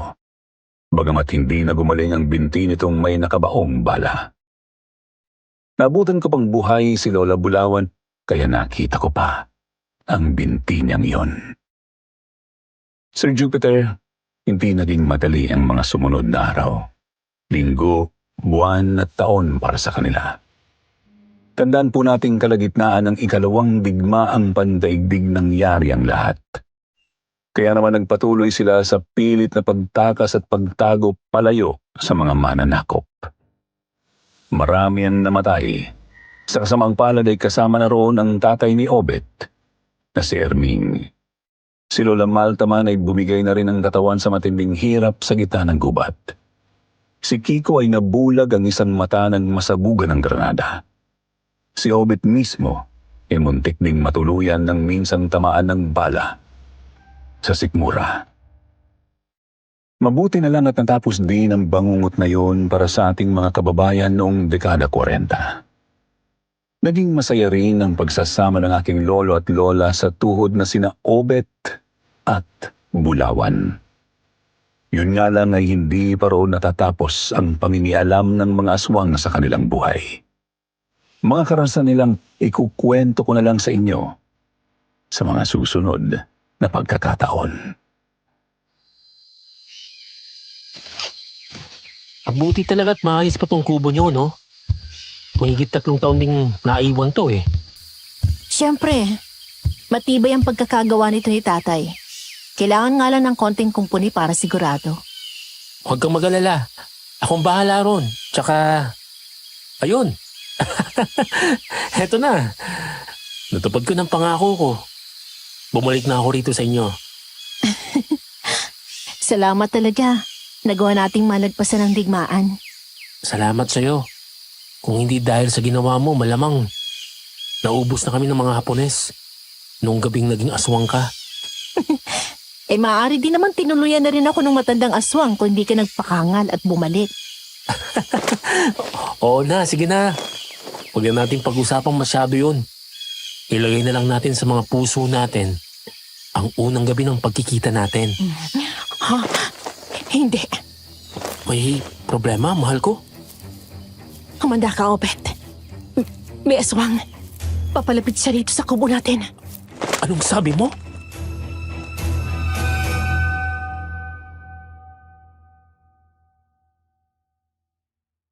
Bagamat hindi na gumaling ang binti nitong may nakabaong bala. Nabutan ko pang buhay si Lola Bulawan kaya nakita ko pa ang binti niyang iyon. Sir Jupiter, hindi naging madali ang mga sumunod na araw. Linggo, buwan at taon para sa kanila. Tandaan po nating kalagitnaan ng ikalawang digmaang pandaigdig nangyari ang lahat. Kaya naman nagpatuloy sila sa pilit na pagtakas at pagtago palayo sa mga mananakop. Marami ang namatay. Sa kasamang palad ay kasama na roon ang tatay ni Obet, na si Erming. Si Lola Malta man ay bumigay na rin ng katawan sa matinding hirap sa gitna ng gubat. Si Kiko ay nabulag ang isang mata ng masabugan ng granada. Si Obet mismo ay muntik ding matuluyan ng minsang tamaan ng bala. sa sikmura. Mabuti na lang at natapos din ang bangungot na yon para sa ating mga kababayan noong dekada 40. Naging masaya rin ang pagsasama ng aking lolo at lola sa tuhod na sina Obet at Bulawan. Yun nga lang ay hindi pa roon natatapos ang pangingialam ng mga aswang sa kanilang buhay. Mga karanasan nilang ikukwento ko na lang sa inyo sa mga susunod na pagkakataon. Abuti talaga at maayos pa tong kubo nyo, no? Mahigit 3 taon ding naiwan to eh. Siyempre, matibay ang pagkakagawa nito ni tatay. Kailangan nga lang ng konting kumpuni para sigurado. Huwag kang mag-alala. Akong bahala ron. Tsaka, ayun. Heto na. Natupad ko ng pangako ko. Bumalik na ako rito sa inyo. Salamat talaga. Nagawa nating malagpasan ng digmaan. Salamat sa'yo. Kung hindi dahil sa ginawa mo, malamang naubos na kami ng mga Hapones. Noong gabing naging aswang ka. Maaari din naman tinuluyan na rin ako ng matandang aswang kung hindi ka nagpakangal at bumalik. Oo na, sige na. Huwag na natin pag-usapang masyado yun. Ilagay na lang natin sa mga puso natin ang unang gabi ng pagkikita natin. Ha? Hindi. May problema, mahal ko? Kumanda ka, Obet. May aswang. Papalapit siya rito sa kubo natin. Anong sabi mo?